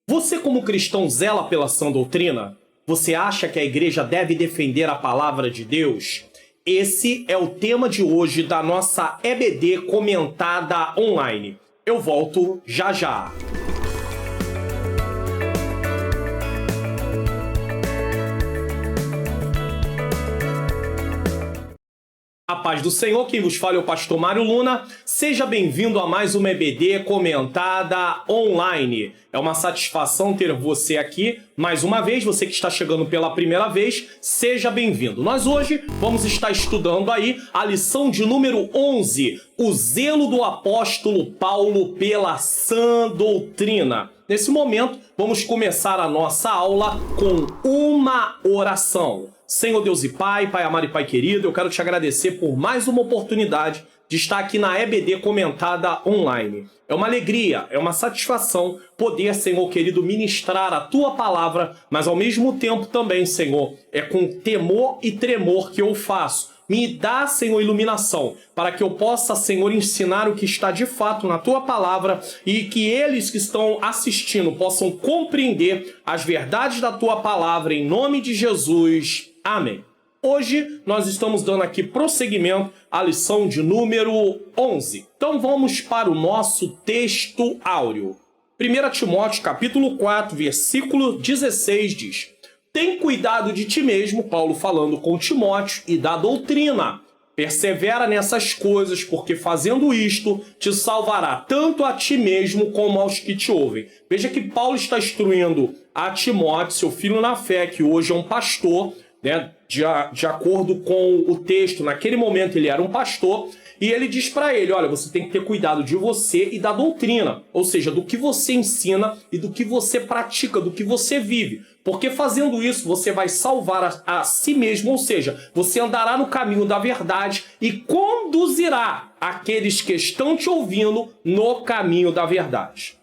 Você, como cristão, zela pela sã doutrina? Você acha que a igreja deve defender a palavra de Deus? Esse é o tema de hoje da nossa EBD comentada online. Eu volto já já. A paz do Senhor, quem vos fala é o pastor Mário Luna. Seja bem-vindo a mais uma EBD comentada online. É uma satisfação ter você aqui mais uma vez. Você que está chegando pela primeira vez, seja bem-vindo. Nós hoje vamos estar estudando aí a lição de número 11, o zelo do apóstolo Paulo pela sã doutrina. Nesse momento, vamos começar a nossa aula com uma oração. Senhor Deus e Pai, Pai amado e Pai querido, eu quero te agradecer por mais uma oportunidade de estar aqui na EBD comentada online. É uma alegria, é uma satisfação poder, Senhor querido, ministrar a Tua palavra, mas ao mesmo tempo também, Senhor, é com temor e tremor que eu faço. Me dá, Senhor, iluminação, para que eu possa, Senhor, ensinar o que está de fato na Tua palavra e que eles que estão assistindo possam compreender as verdades da Tua palavra, em nome de Jesus. Amém. Hoje nós estamos dando aqui prosseguimento à lição de número 11. Então vamos para o nosso texto áureo. 1 Timóteo capítulo 4, versículo 16 diz: tem cuidado de ti mesmo, Paulo falando com Timóteo, e da doutrina. Persevera nessas coisas, porque fazendo isto te salvará tanto a ti mesmo como aos que te ouvem. Veja que Paulo está instruindo a Timóteo, seu filho na fé, que hoje é um pastor, né? De acordo com o texto, naquele momento ele era um pastor, e ele diz para ele, olha, você tem que ter cuidado de você e da doutrina, ou seja, do que você ensina e do que você pratica, do que você vive, porque fazendo isso você vai salvar a si mesmo, ou seja, você andará no caminho da verdade e conduzirá aqueles que estão te ouvindo no caminho da verdade.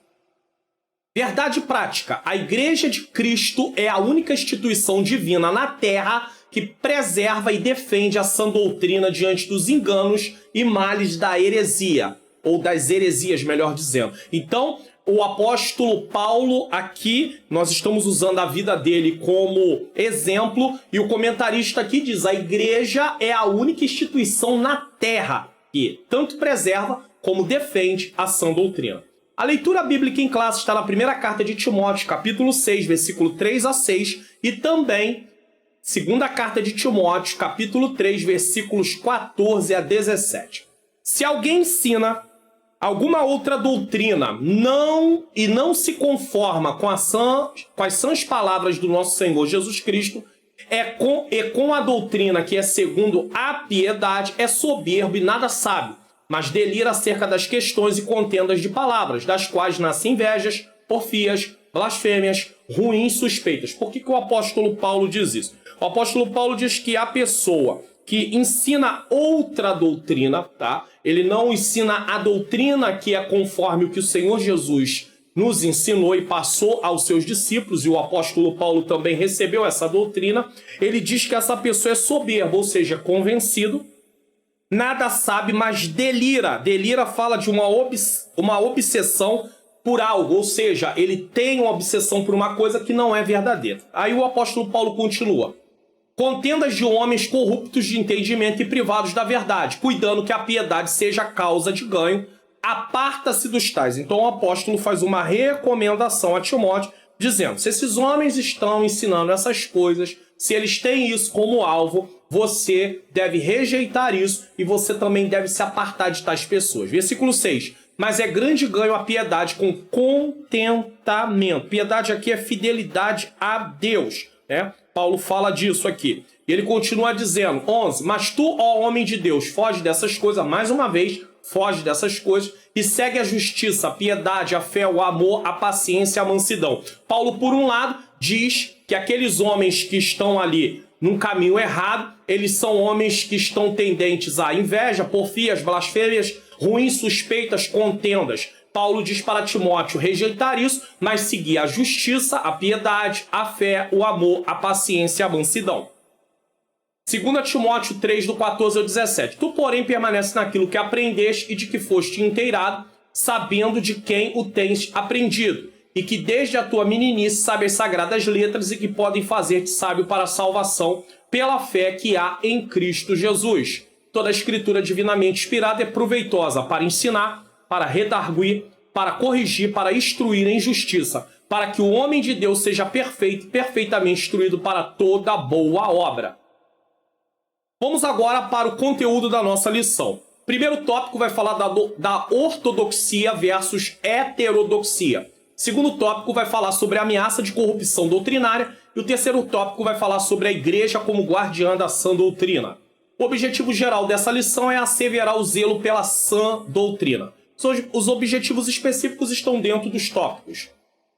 Verdade prática, a Igreja de Cristo é a única instituição divina na Terra que preserva e defende a sã doutrina diante dos enganos e males da heresia, ou das heresias, melhor dizendo. Então, o apóstolo Paulo aqui, nós estamos usando a vida dele como exemplo, e o comentarista aqui diz, a igreja é a única instituição na Terra que tanto preserva como defende a sã doutrina. A leitura bíblica em classe está na primeira carta de Timóteo, capítulo 6, versículo 3 a 6, e também segunda carta de Timóteo, capítulo 3, versículos 14 a 17. Se alguém ensina alguma outra doutrina não se conforma com as sãs palavras do nosso Senhor Jesus Cristo, com a doutrina que é segundo a piedade, é soberbo e nada sabe, mas delira acerca das questões e contendas de palavras, das quais nascem invejas, porfias, blasfêmias, ruins suspeitas. Por que o apóstolo Paulo diz isso? O apóstolo Paulo diz que a pessoa que ensina outra doutrina, tá? Ele não ensina a doutrina que é conforme o que o Senhor Jesus nos ensinou e passou aos seus discípulos, e o apóstolo Paulo também recebeu essa doutrina. Ele diz que essa pessoa é soberba, ou seja, convencido, nada sabe, mas delira. Delira fala de uma obsessão por algo, ou seja, ele tem uma obsessão por uma coisa que não é verdadeira. Aí o apóstolo Paulo continua. Contendas de homens corruptos de entendimento e privados da verdade, cuidando que a piedade seja causa de ganho, aparta-se dos tais. Então o apóstolo faz uma recomendação a Timóteo, dizendo, se esses homens estão ensinando essas coisas, se eles têm isso como alvo, você deve rejeitar isso e você também deve se apartar de tais pessoas. Versículo 6. Mas é grande ganho a piedade com contentamento. Piedade aqui é fidelidade a Deus, né? Paulo fala disso aqui. E ele continua dizendo, 11, mas tu, ó homem de Deus, foge dessas coisas, mais uma vez, foge dessas coisas e segue a justiça, a piedade, a fé, o amor, a paciência, a mansidão. Paulo, por um lado, diz que aqueles homens que estão ali num caminho errado, eles são homens que estão tendentes à inveja, porfias, blasfêmias, ruins suspeitas, contendas. Paulo diz para Timóteo rejeitar isso, mas seguir a justiça, a piedade, a fé, o amor, a paciência e a mansidão. 2 Timóteo 3, do 14 ao 17. Tu, porém, permanece naquilo que aprendeste e de que foste inteirado, sabendo de quem o tens aprendido, e que desde a tua meninice sabe as sagradas letras e que podem fazer-te sábio para a salvação pela fé que há em Cristo Jesus. Toda a escritura divinamente inspirada é proveitosa para ensinar, para redarguir, para corrigir, para instruir em justiça, para que o homem de Deus seja perfeito, perfeitamente instruído para toda boa obra. Vamos agora para o conteúdo da nossa lição. Primeiro tópico vai falar da ortodoxia versus heterodoxia. Segundo tópico vai falar sobre a ameaça de corrupção doutrinária. E o terceiro tópico vai falar sobre a igreja como guardiã da sã doutrina. O objetivo geral dessa lição é asseverar o zelo pela sã doutrina. Os objetivos específicos estão dentro dos tópicos.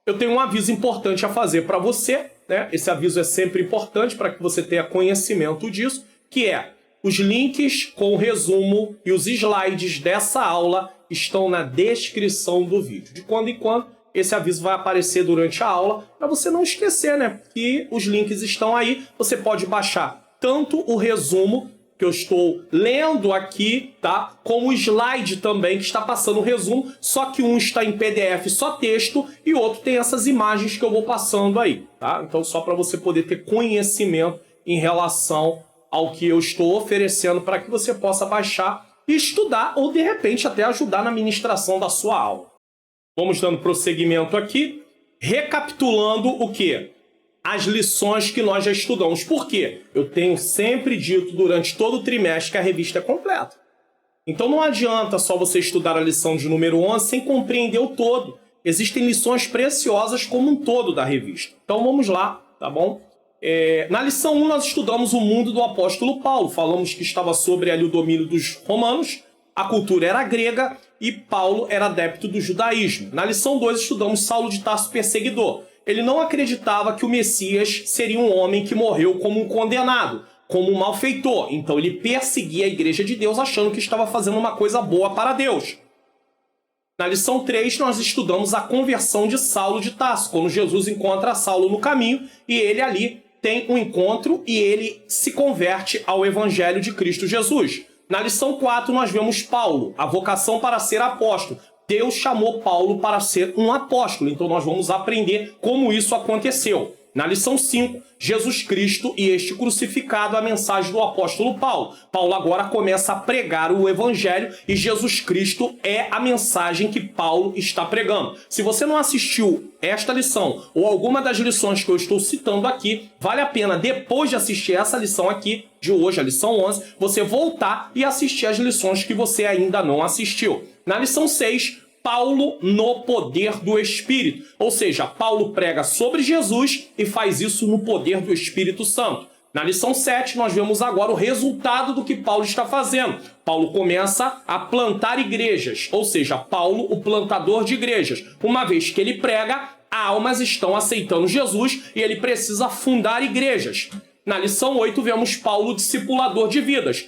Eu tenho um aviso importante a fazer para você, né? Esse aviso é sempre importante para que você tenha conhecimento disso, que é: os links com o resumo e os slides dessa aula estão na descrição do vídeo. De quando em quando, esse aviso vai aparecer durante a aula, para você não esquecer, né? Que os links estão aí. Você pode baixar tanto o resumo que eu estou lendo aqui, tá? Como o slide também, que está passando o resumo, só que um está em PDF, só texto, e o outro tem essas imagens que eu vou passando aí, tá? Então, só para você poder ter conhecimento em relação ao que eu estou oferecendo para que você possa baixar e estudar ou, de repente, até ajudar na ministração da sua aula. Vamos dando prosseguimento aqui, recapitulando o quê? As lições que nós já estudamos. Por quê? Eu tenho sempre dito durante todo o trimestre que a revista é completa. Então não adianta só você estudar a lição de número 11 sem compreender o todo. Existem lições preciosas como um todo da revista. Então vamos lá, tá bom? Na lição 1 nós estudamos o mundo do apóstolo Paulo. Falamos que estava sobre ali o domínio dos romanos, a cultura era grega e Paulo era adepto do judaísmo. Na lição 2 estudamos Saulo de Tarso perseguidor. Ele não acreditava que o Messias seria um homem que morreu como um condenado, como um malfeitor. Então ele perseguia a igreja de Deus achando que estava fazendo uma coisa boa para Deus. Na lição 3 nós estudamos a conversão de Saulo de Tarso, quando Jesus encontra Saulo no caminho e ele ali tem um encontro e ele se converte ao Evangelho de Cristo Jesus. Na lição 4 nós vemos Paulo, a vocação para ser apóstolo. Deus chamou Paulo para ser um apóstolo, então nós vamos aprender como isso aconteceu. Na lição 5, Jesus Cristo e este crucificado, a mensagem do apóstolo Paulo. Paulo agora começa a pregar o evangelho e Jesus Cristo é a mensagem que Paulo está pregando. Se você não assistiu esta lição ou alguma das lições que eu estou citando aqui, vale a pena, depois de assistir essa lição aqui, de hoje, a lição 11, você voltar e assistir as lições que você ainda não assistiu. Na lição 6, Paulo no poder do Espírito. Ou seja, Paulo prega sobre Jesus e faz isso no poder do Espírito Santo. Na lição 7, nós vemos agora o resultado do que Paulo está fazendo. Paulo começa a plantar igrejas, ou seja, Paulo, o plantador de igrejas. Uma vez que ele prega, almas estão aceitando Jesus e ele precisa fundar igrejas. Na lição 8, vemos Paulo, discipulador de vidas.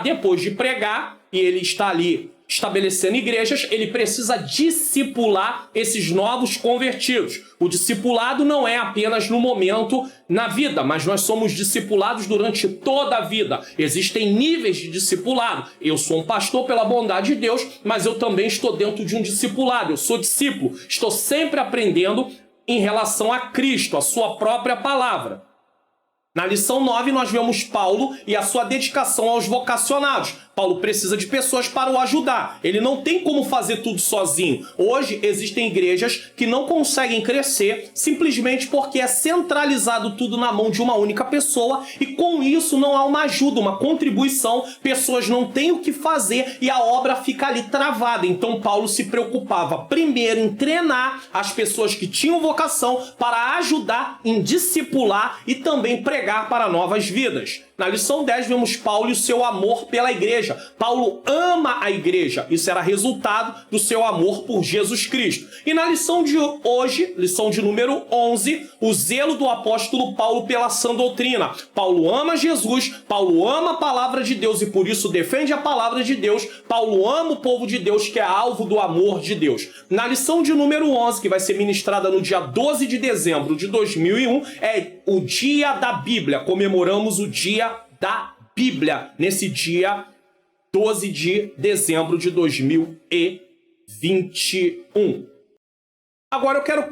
Depois de pregar, e ele está ali estabelecendo igrejas, ele precisa discipular esses novos convertidos. O discipulado não é apenas no momento na vida, mas nós somos discipulados durante toda a vida. Existem níveis de discipulado. Eu sou um pastor pela bondade de Deus, mas eu também estou dentro de um discipulado. Eu sou discípulo. Estou sempre aprendendo em relação a Cristo, a sua própria palavra. Na lição 9, nós vemos Paulo e a sua dedicação aos vocacionados. Paulo precisa de pessoas para o ajudar. Ele não tem como fazer tudo sozinho. Hoje, existem igrejas que não conseguem crescer simplesmente porque é centralizado tudo na mão de uma única pessoa e com isso não há uma ajuda, uma contribuição. Pessoas não têm o que fazer e a obra fica ali travada. Então, Paulo se preocupava primeiro em treinar as pessoas que tinham vocação para ajudar em discipular e também pregar para novas vidas. Na lição 10, vemos Paulo e o seu amor pela igreja. Paulo ama a igreja. Isso era resultado do seu amor por Jesus Cristo. E na lição de hoje, lição de número 11, o zelo do apóstolo Paulo pela sã doutrina. Paulo ama Jesus, Paulo ama a palavra de Deus e por isso defende a palavra de Deus. Paulo ama o povo de Deus que é alvo do amor de Deus. Na lição de número 11, que vai ser ministrada no dia 12 de dezembro de 2001, é o Dia da Bíblia. Comemoramos o Dia da Bíblia nesse dia 12 de dezembro de 2021. Agora eu quero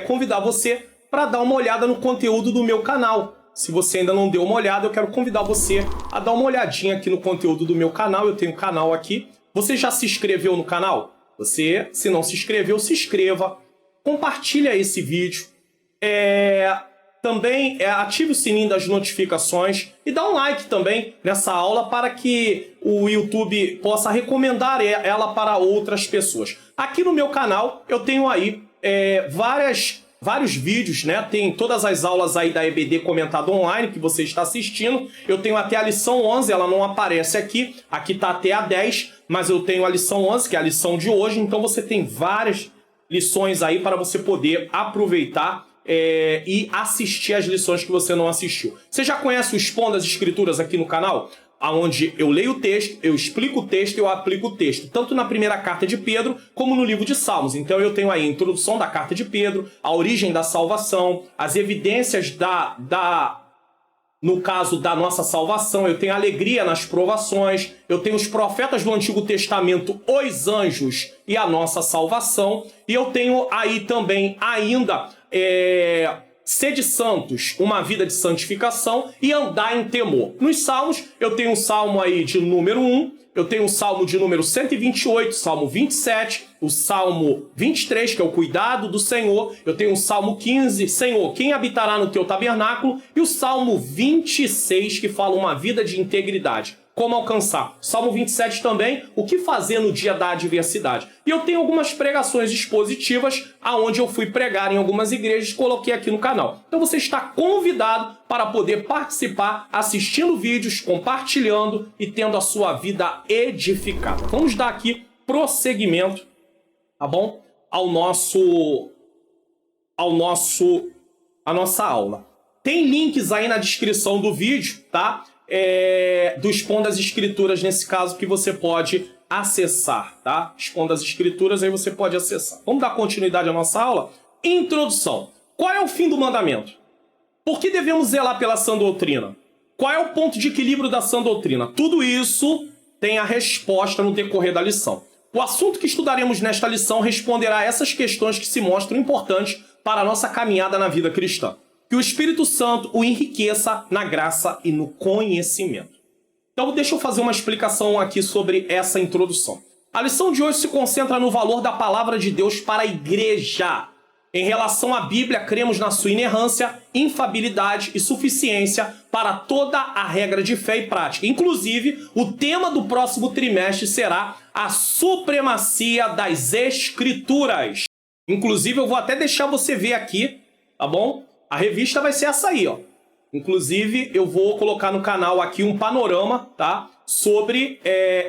convidar você para dar uma olhada no conteúdo do meu canal. Se você ainda não deu uma olhada, eu quero convidar você a dar uma olhadinha aqui no conteúdo do meu canal. Eu tenho um canal aqui. Você já se inscreveu no canal? Você, se não se inscreveu, se inscreva. Compartilha esse vídeo. Também ative o sininho das notificações e dá um like também nessa aula para que o YouTube possa recomendar ela para outras pessoas. Aqui no meu canal eu tenho aí vários vídeos, né? Tem todas as aulas aí da EBD Comentado Online que você está assistindo. Eu tenho até a lição 11, ela não aparece aqui. Aqui está até a 10, mas eu tenho a lição 11, que é a lição de hoje. Então você tem várias lições aí para você poder aproveitar e assistir as lições que você não assistiu. Você já conhece o Expondo as Escrituras aqui no canal? Onde eu leio o texto, eu explico o texto e eu aplico o texto, tanto na primeira carta de Pedro, como no livro de Salmos. Então eu tenho aí a introdução da carta de Pedro, a origem da salvação, as evidências no caso da nossa salvação, eu tenho alegria nas provações, eu tenho os profetas do Antigo Testamento, os anjos e a nossa salvação, e eu tenho aí também ainda sede santos, uma vida de santificação e andar em temor. Nos salmos, eu tenho um salmo aí de número 1, eu tenho um salmo de número 128, salmo 27, o salmo 23, que é o cuidado do Senhor, eu tenho o salmo 15, Senhor, quem habitará no teu tabernáculo, e o salmo 26, que fala uma vida de integridade. Como alcançar? Salmo 27 também, o que fazer no dia da adversidade. E eu tenho algumas pregações expositivas, aonde eu fui pregar em algumas igrejas e coloquei aqui no canal. Então você está convidado para poder participar, assistindo vídeos, compartilhando e tendo a sua vida edificada. Vamos dar aqui prosseguimento, tá bom? A nossa aula. Tem links aí na descrição do vídeo, tá? Do Expondo as Escrituras, nesse caso, que você pode acessar, tá? Expondo as Escrituras, aí você pode acessar. Vamos dar continuidade à nossa aula? Introdução. Qual é o fim do mandamento? Por que devemos zelar pela sã doutrina? Qual é o ponto de equilíbrio da sã doutrina? Tudo isso tem a resposta no decorrer da lição. O assunto que estudaremos nesta lição responderá a essas questões que se mostram importantes para a nossa caminhada na vida cristã. Que o Espírito Santo o enriqueça na graça e no conhecimento. Então, deixa eu fazer uma explicação aqui sobre essa introdução. A lição de hoje se concentra no valor da palavra de Deus para a igreja. Em relação à Bíblia, cremos na sua inerrância, infabilidade e suficiência para toda a regra de fé e prática. Inclusive, o tema do próximo trimestre será a supremacia das Escrituras. Inclusive, eu vou até deixar você ver aqui, tá bom? A revista vai ser essa aí, ó. Inclusive, eu vou colocar no canal aqui um panorama, tá? Sobre,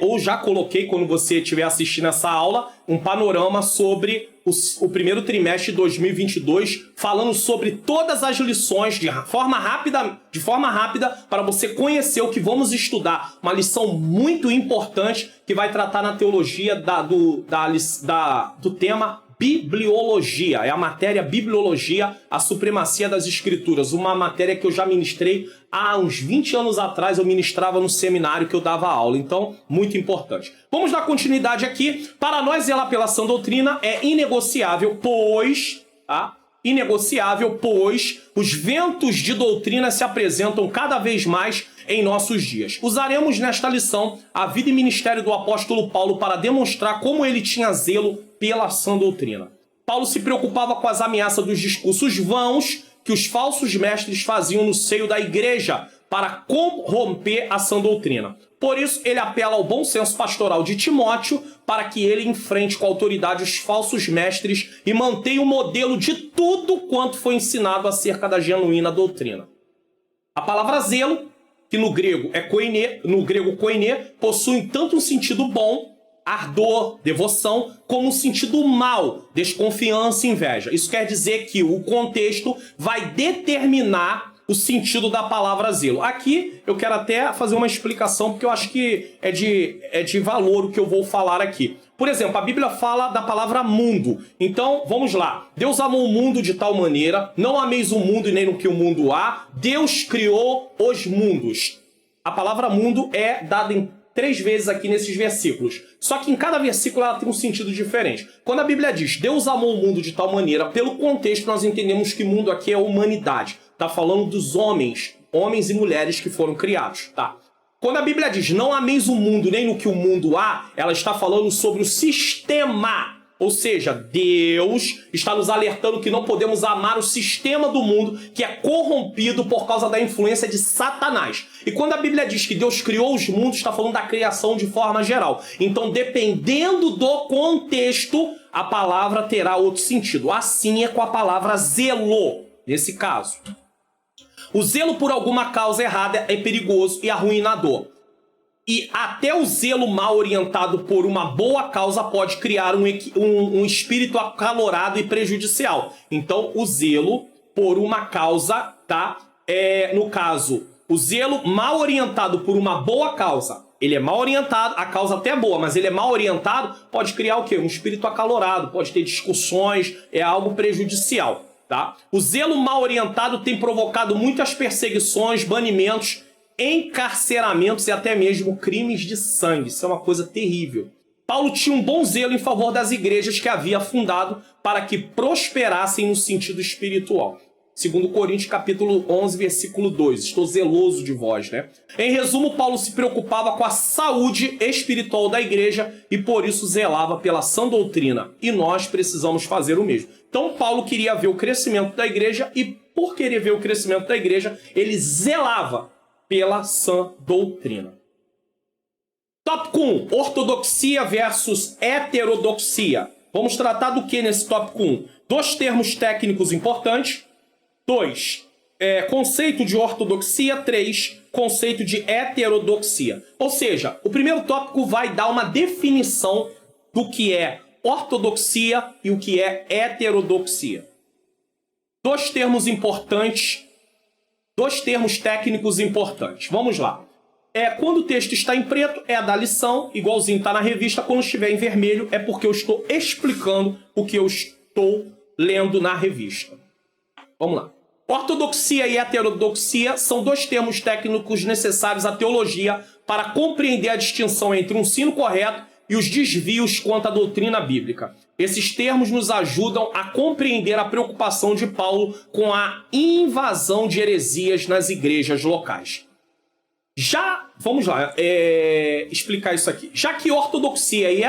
ou já coloquei quando você estiver assistindo essa aula, um panorama sobre o primeiro trimestre de 2022, falando sobre todas as lições de forma rápida para você conhecer o que vamos estudar. Uma lição muito importante que vai tratar na teologia do tema Bibliologia, é a matéria Bibliologia, a supremacia das Escrituras, uma matéria que eu já ministrei há uns 20 anos atrás, eu ministrava no seminário que eu dava aula, então, muito importante. Vamos dar continuidade aqui. Para nós, zelar pela sã doutrina é inegociável, pois os ventos de doutrina se apresentam cada vez mais em nossos dias. Usaremos nesta lição a vida e ministério do apóstolo Paulo para demonstrar como ele tinha zelo pela sã doutrina. Paulo se preocupava com as ameaças dos discursos vãos que os falsos mestres faziam no seio da igreja para corromper a sã doutrina. Por isso, ele apela ao bom senso pastoral de Timóteo para que ele enfrente com autoridade os falsos mestres e mantenha o modelo de tudo quanto foi ensinado acerca da genuína doutrina. A palavra zelo, que no grego koiné, possui tanto um sentido bom, ardor, devoção, como um sentido mau, desconfiança e inveja. Isso quer dizer que o contexto vai determinar o sentido da palavra zelo. Aqui eu quero até fazer uma explicação, porque eu acho que é de valor o que eu vou falar aqui. Por exemplo, a Bíblia fala da palavra mundo. Então, vamos lá. Deus amou o mundo de tal maneira, não ameis o mundo e nem no que o mundo há. Deus criou os mundos. A palavra mundo é dada em 3 vezes aqui nesses versículos. Só que em cada versículo ela tem um sentido diferente. Quando a Bíblia diz Deus amou o mundo de tal maneira, pelo contexto nós entendemos que mundo aqui é a humanidade. Está falando dos homens e mulheres que foram criados. Tá? Quando a Bíblia diz não ameis o mundo nem no que o mundo há, ela está falando sobre o sistema. Ou seja, Deus está nos alertando que não podemos amar o sistema do mundo que é corrompido por causa da influência de Satanás. E quando a Bíblia diz que Deus criou os mundos, está falando da criação de forma geral. Então, dependendo do contexto, a palavra terá outro sentido. Assim é com a palavra zelo, nesse caso. O zelo por alguma causa errada é perigoso e arruinador. E até o zelo mal orientado por uma boa causa pode criar um espírito acalorado e prejudicial. Então, o zelo por uma causa, tá? No caso, o zelo mal orientado por uma boa causa. Ele é mal orientado, a causa até é boa, mas ele é mal orientado, pode criar o quê? Um espírito acalorado, pode ter discussões, é algo prejudicial, tá? O zelo mal orientado tem provocado muitas perseguições, banimentos, encarceramentos e até mesmo crimes de sangue. Isso é uma coisa terrível. Paulo tinha um bom zelo em favor das igrejas que havia fundado para que prosperassem no sentido espiritual. 2 Coríntios capítulo 11, versículo 2. Estou zeloso de vós, né? Em resumo, Paulo se preocupava com a saúde espiritual da igreja e por isso zelava pela sã doutrina. E nós precisamos fazer o mesmo. Então, Paulo queria ver o crescimento da igreja e por querer ver o crescimento da igreja, ele zelava pela sã doutrina. Tópico 1. Ortodoxia versus heterodoxia. Vamos tratar do que nesse tópico 1? 2 termos técnicos importantes. 2. Conceito de ortodoxia. 3. Conceito de heterodoxia. Ou seja, o primeiro tópico vai dar uma definição do que é ortodoxia e o que é heterodoxia. 2 termos importantes. 2 termos técnicos importantes. Vamos lá. Quando o texto está em preto, é a da lição, igualzinho está na revista. Quando estiver em vermelho, é porque eu estou explicando o que eu estou lendo na revista. Vamos lá. Ortodoxia e heterodoxia são 2 termos técnicos necessários à teologia para compreender a distinção entre um ensino correto e os desvios quanto à doutrina bíblica. Esses termos nos ajudam a compreender a preocupação de Paulo com a invasão de heresias nas igrejas locais. Vamos lá, explicar isso aqui. Já que ortodoxia e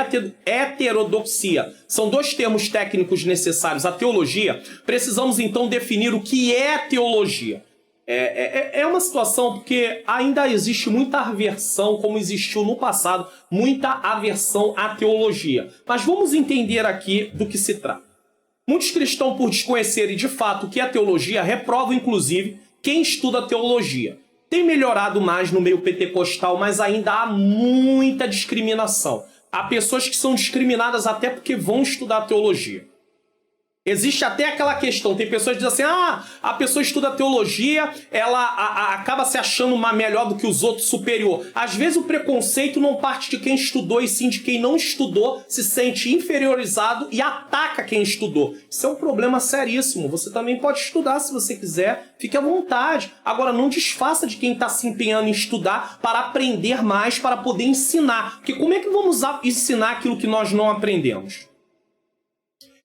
heterodoxia são 2 termos técnicos necessários à teologia, precisamos então definir o que é teologia. É uma situação porque ainda existe muita aversão, como existiu no passado, muita aversão à teologia. Mas vamos entender aqui do que se trata. Muitos cristãos, por desconhecerem de fato o que é teologia, reprovam inclusive quem estuda teologia. Tem melhorado mais no meio pentecostal, mas ainda há muita discriminação. Há pessoas que são discriminadas até porque vão estudar teologia. Existe até aquela questão, tem pessoas que dizem assim, a pessoa estuda teologia, ela acaba se achando melhor do que os outros, superior. Às vezes o preconceito não parte de quem estudou, e sim de quem não estudou, se sente inferiorizado e ataca quem estudou. Isso é um problema seríssimo. Você também pode estudar se você quiser, fique à vontade. Agora, não desfaça de quem está se empenhando em estudar para aprender mais, para poder ensinar. Porque como é que vamos ensinar aquilo que nós não aprendemos?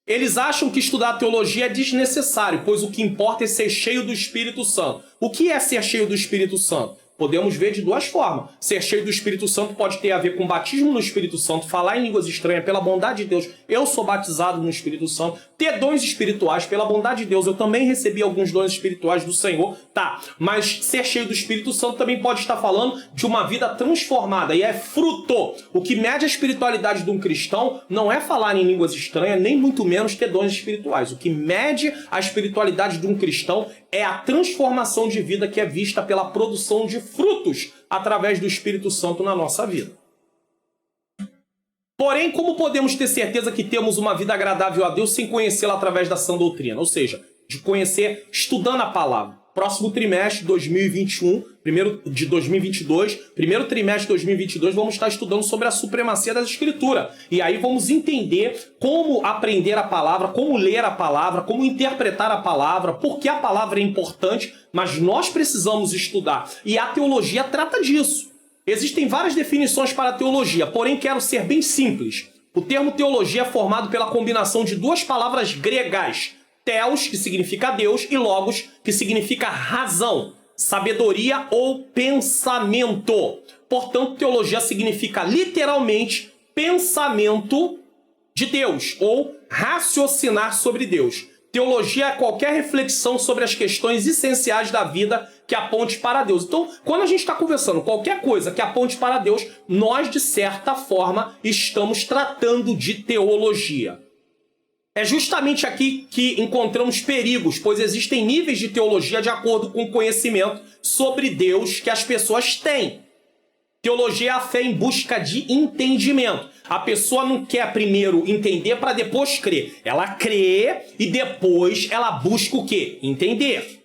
Eles acham que estudar teologia é desnecessário, pois o que importa é ser cheio do Espírito Santo. O que é ser cheio do Espírito Santo? Podemos ver de 2 formas. Ser cheio do Espírito Santo pode ter a ver com batismo no Espírito Santo, falar em línguas estranhas, pela bondade de Deus. Eu sou batizado no Espírito Santo. Ter dons espirituais, pela bondade de Deus. Eu também recebi alguns dons espirituais do Senhor. Tá, mas ser cheio do Espírito Santo também pode estar falando de uma vida transformada. E é fruto. O que mede a espiritualidade de um cristão não é falar em línguas estranhas, nem muito menos ter dons espirituais. O que mede a espiritualidade de um cristão é a transformação de vida que é vista pela produção de frutos através do Espírito Santo na nossa vida. Porém, como podemos ter certeza que temos uma vida agradável a Deus sem conhecê-la através da sã doutrina? Ou seja, de conhecer estudando a palavra. Próximo trimestre de 2021, primeiro trimestre de 2022, vamos estar estudando sobre a supremacia das Escrituras. E aí vamos entender como aprender a palavra, como ler a palavra, como interpretar a palavra, porque a palavra é importante, mas nós precisamos estudar. E a teologia trata disso. Existem várias definições para a teologia, porém quero ser bem simples. O termo teologia é formado pela combinação de duas palavras gregas, theos, que significa Deus, e logos, que significa razão, sabedoria ou pensamento. Portanto, teologia significa literalmente pensamento de Deus, ou raciocinar sobre Deus. Teologia é qualquer reflexão sobre as questões essenciais da vida que aponte para Deus. Então, quando a gente está conversando qualquer coisa que aponte para Deus, nós, de certa forma, estamos tratando de teologia. É justamente aqui que encontramos perigos, pois existem níveis de teologia de acordo com o conhecimento sobre Deus que as pessoas têm. Teologia é a fé em busca de entendimento. A pessoa não quer primeiro entender para depois crer. Ela crê e depois ela busca o quê? Entender.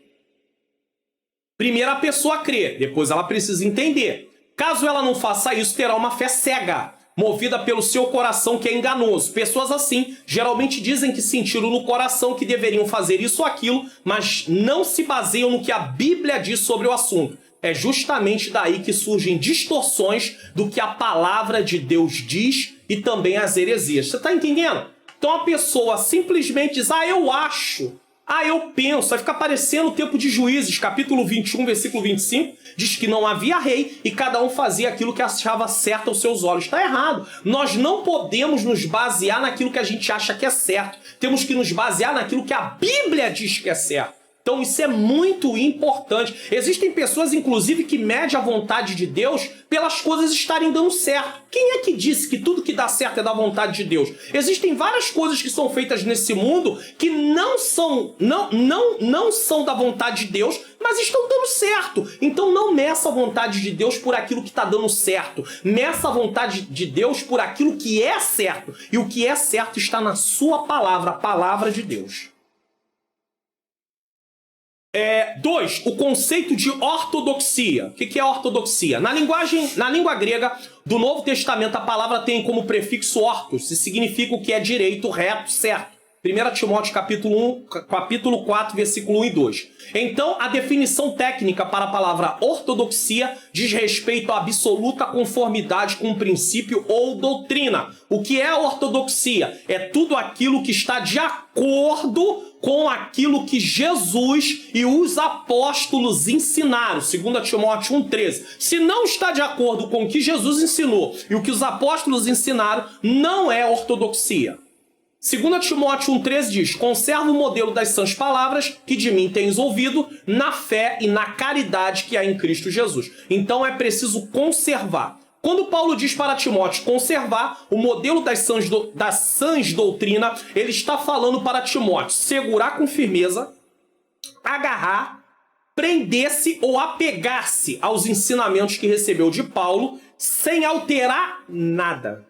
Primeiro a pessoa crê, depois ela precisa entender. Caso ela não faça isso, terá uma fé cega, movida pelo seu coração que é enganoso. Pessoas assim geralmente dizem que sentiram no coração que deveriam fazer isso ou aquilo, mas não se baseiam no que a Bíblia diz sobre o assunto. É justamente daí que surgem distorções do que a palavra de Deus diz e também as heresias. Você está entendendo? Então a pessoa simplesmente diz, eu acho, eu penso. Vai ficar parecendo o tempo de Juízes, capítulo 21, versículo 25, diz que não havia rei e cada um fazia aquilo que achava certo aos seus olhos. Está errado. Nós não podemos nos basear naquilo que a gente acha que é certo. Temos que nos basear naquilo que a Bíblia diz que é certo. Então isso é muito importante. Existem pessoas, inclusive, que medem a vontade de Deus pelas coisas estarem dando certo. Quem é que disse que tudo que dá certo é da vontade de Deus? Existem várias coisas que são feitas nesse mundo que não são da vontade de Deus, mas estão dando certo. Então não meça a vontade de Deus por aquilo que está dando certo. Meça a vontade de Deus por aquilo que é certo. E o que é certo está na sua palavra, a palavra de Deus. 2. O conceito de ortodoxia. O que é ortodoxia? Na língua grega do Novo Testamento, a palavra tem como prefixo ortos, que significa o que é direito, reto, certo. 1 Timóteo capítulo 4, versículo 1 e 2. Então, a definição técnica para a palavra ortodoxia diz respeito à absoluta conformidade com um princípio ou doutrina. O que é a ortodoxia? É tudo aquilo que está de acordo com aquilo que Jesus e os apóstolos ensinaram. 2 Timóteo 1,13. Se não está de acordo com o que Jesus ensinou e o que os apóstolos ensinaram, não é ortodoxia. 2 Timóteo 1,13 diz, conserva o modelo das sãs palavras que de mim tens ouvido, na fé e na caridade que há em Cristo Jesus. Então é preciso conservar. Quando Paulo diz para Timóteo conservar o modelo das sãs doutrina, ele está falando para Timóteo segurar com firmeza, agarrar, prender-se ou apegar-se aos ensinamentos que recebeu de Paulo, sem alterar nada.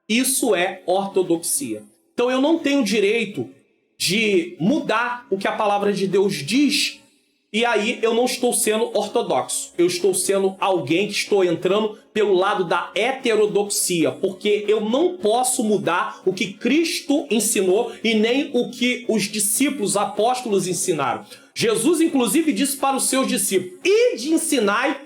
Isso é ortodoxia. Então eu não tenho direito de mudar o que a palavra de Deus diz, e aí eu não estou sendo ortodoxo. Eu estou sendo alguém que estou entrando pelo lado da heterodoxia, porque eu não posso mudar o que Cristo ensinou e nem o que os discípulos, apóstolos ensinaram. Jesus, inclusive, disse para os seus discípulos, ide ensinai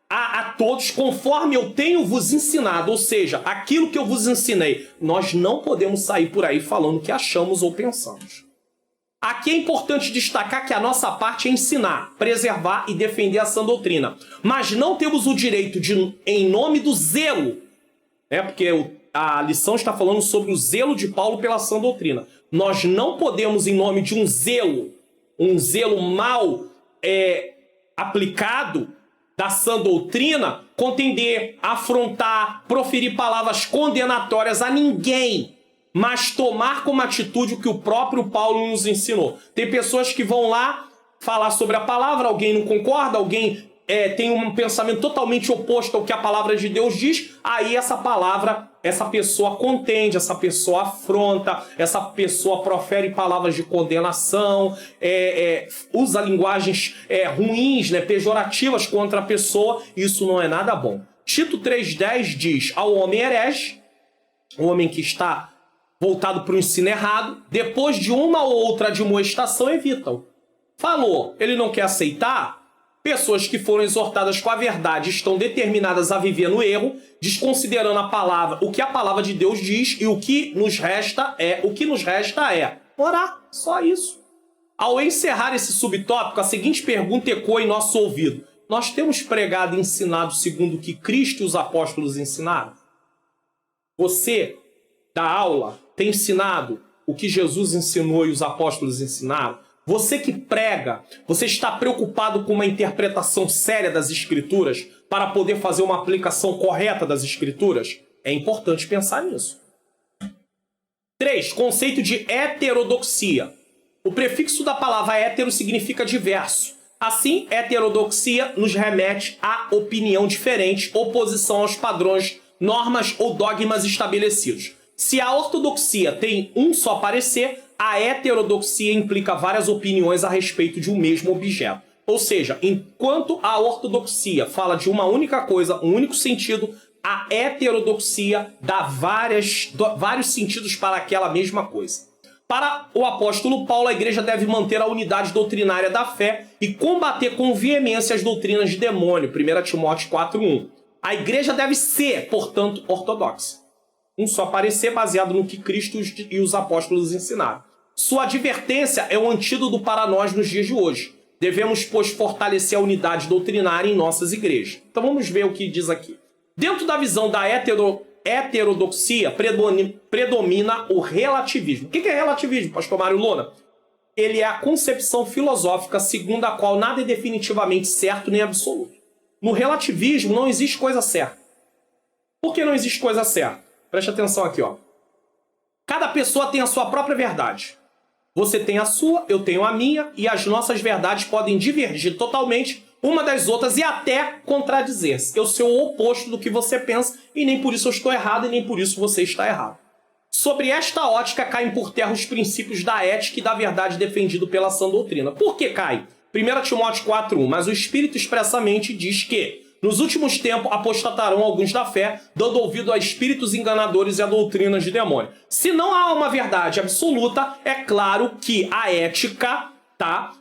a todos conforme eu tenho vos ensinado, ou seja, aquilo que eu vos ensinei. Nós não podemos sair por aí falando o que achamos ou pensamos. Aqui é importante destacar que a nossa parte é ensinar, preservar e defender a sã doutrina. Mas não temos o direito de, em nome do zelo, porque a lição está falando sobre o zelo de Paulo pela sã doutrina. Nós não podemos, em nome de um zelo mal aplicado, da sã doutrina, contender, afrontar, proferir palavras condenatórias a ninguém, mas tomar como atitude o que o próprio Paulo nos ensinou. Tem pessoas que vão lá falar sobre a palavra, alguém não concorda, alguém tem um pensamento totalmente oposto ao que a palavra de Deus diz, aí essa pessoa contende, essa pessoa afronta, essa pessoa profere palavras de condenação, usa linguagens ruins, pejorativas contra a pessoa. Isso não é nada bom. Tito 3,10 diz, ao homem herege, o homem que está voltado para o ensino errado, depois de uma ou outra admoestação, evita-o. Falou, ele não quer aceitar? Pessoas que foram exortadas com a verdade estão determinadas a viver no erro, desconsiderando a palavra, o que a palavra de Deus diz, e o que nos resta é orar. Só isso. Ao encerrar esse subtópico, a seguinte pergunta ecoa em nosso ouvido: nós temos pregado e ensinado segundo o que Cristo e os apóstolos ensinaram? Você, da aula, tem ensinado o que Jesus ensinou e os apóstolos ensinaram? Você que prega, você está preocupado com uma interpretação séria das Escrituras para poder fazer uma aplicação correta das Escrituras? É importante pensar nisso. 3. Conceito de heterodoxia. O prefixo da palavra hétero significa diverso. Assim, heterodoxia nos remete a opinião diferente, oposição aos padrões, normas ou dogmas estabelecidos. Se a ortodoxia tem um só parecer, a heterodoxia implica várias opiniões a respeito de um mesmo objeto. Ou seja, enquanto a ortodoxia fala de uma única coisa, um único sentido, a heterodoxia dá vários sentidos para aquela mesma coisa. Para o apóstolo Paulo, a igreja deve manter a unidade doutrinária da fé e combater com veemência as doutrinas de demônio. 1 Timóteo 4:1. A igreja deve ser, portanto, ortodoxa. Um só parecer baseado no que Cristo e os apóstolos ensinaram. Sua advertência é o antídoto para nós nos dias de hoje. Devemos, pois, fortalecer a unidade doutrinária em nossas igrejas. Então vamos ver o que diz aqui. Dentro da visão da heterodoxia, predomina o relativismo. O que é relativismo, pastor Mário Luna? Ele é a concepção filosófica segundo a qual nada é definitivamente certo nem absoluto. No relativismo não existe coisa certa. Por que não existe coisa certa? Preste atenção aqui, ó. Cada pessoa tem a sua própria verdade. Você tem a sua, eu tenho a minha, e as nossas verdades podem divergir totalmente uma das outras e até contradizer-se. Eu sou o oposto do que você pensa e nem por isso eu estou errado e nem por isso você está errado. Sobre esta ótica caem por terra os princípios da ética e da verdade defendido pela sã doutrina. Por que cai? 1 Timóteo 4:1. Mas o Espírito expressamente diz que nos últimos tempos apostatarão alguns da fé, dando ouvido a espíritos enganadores e a doutrinas de demônio. Se não há uma verdade absoluta, é claro que a ética,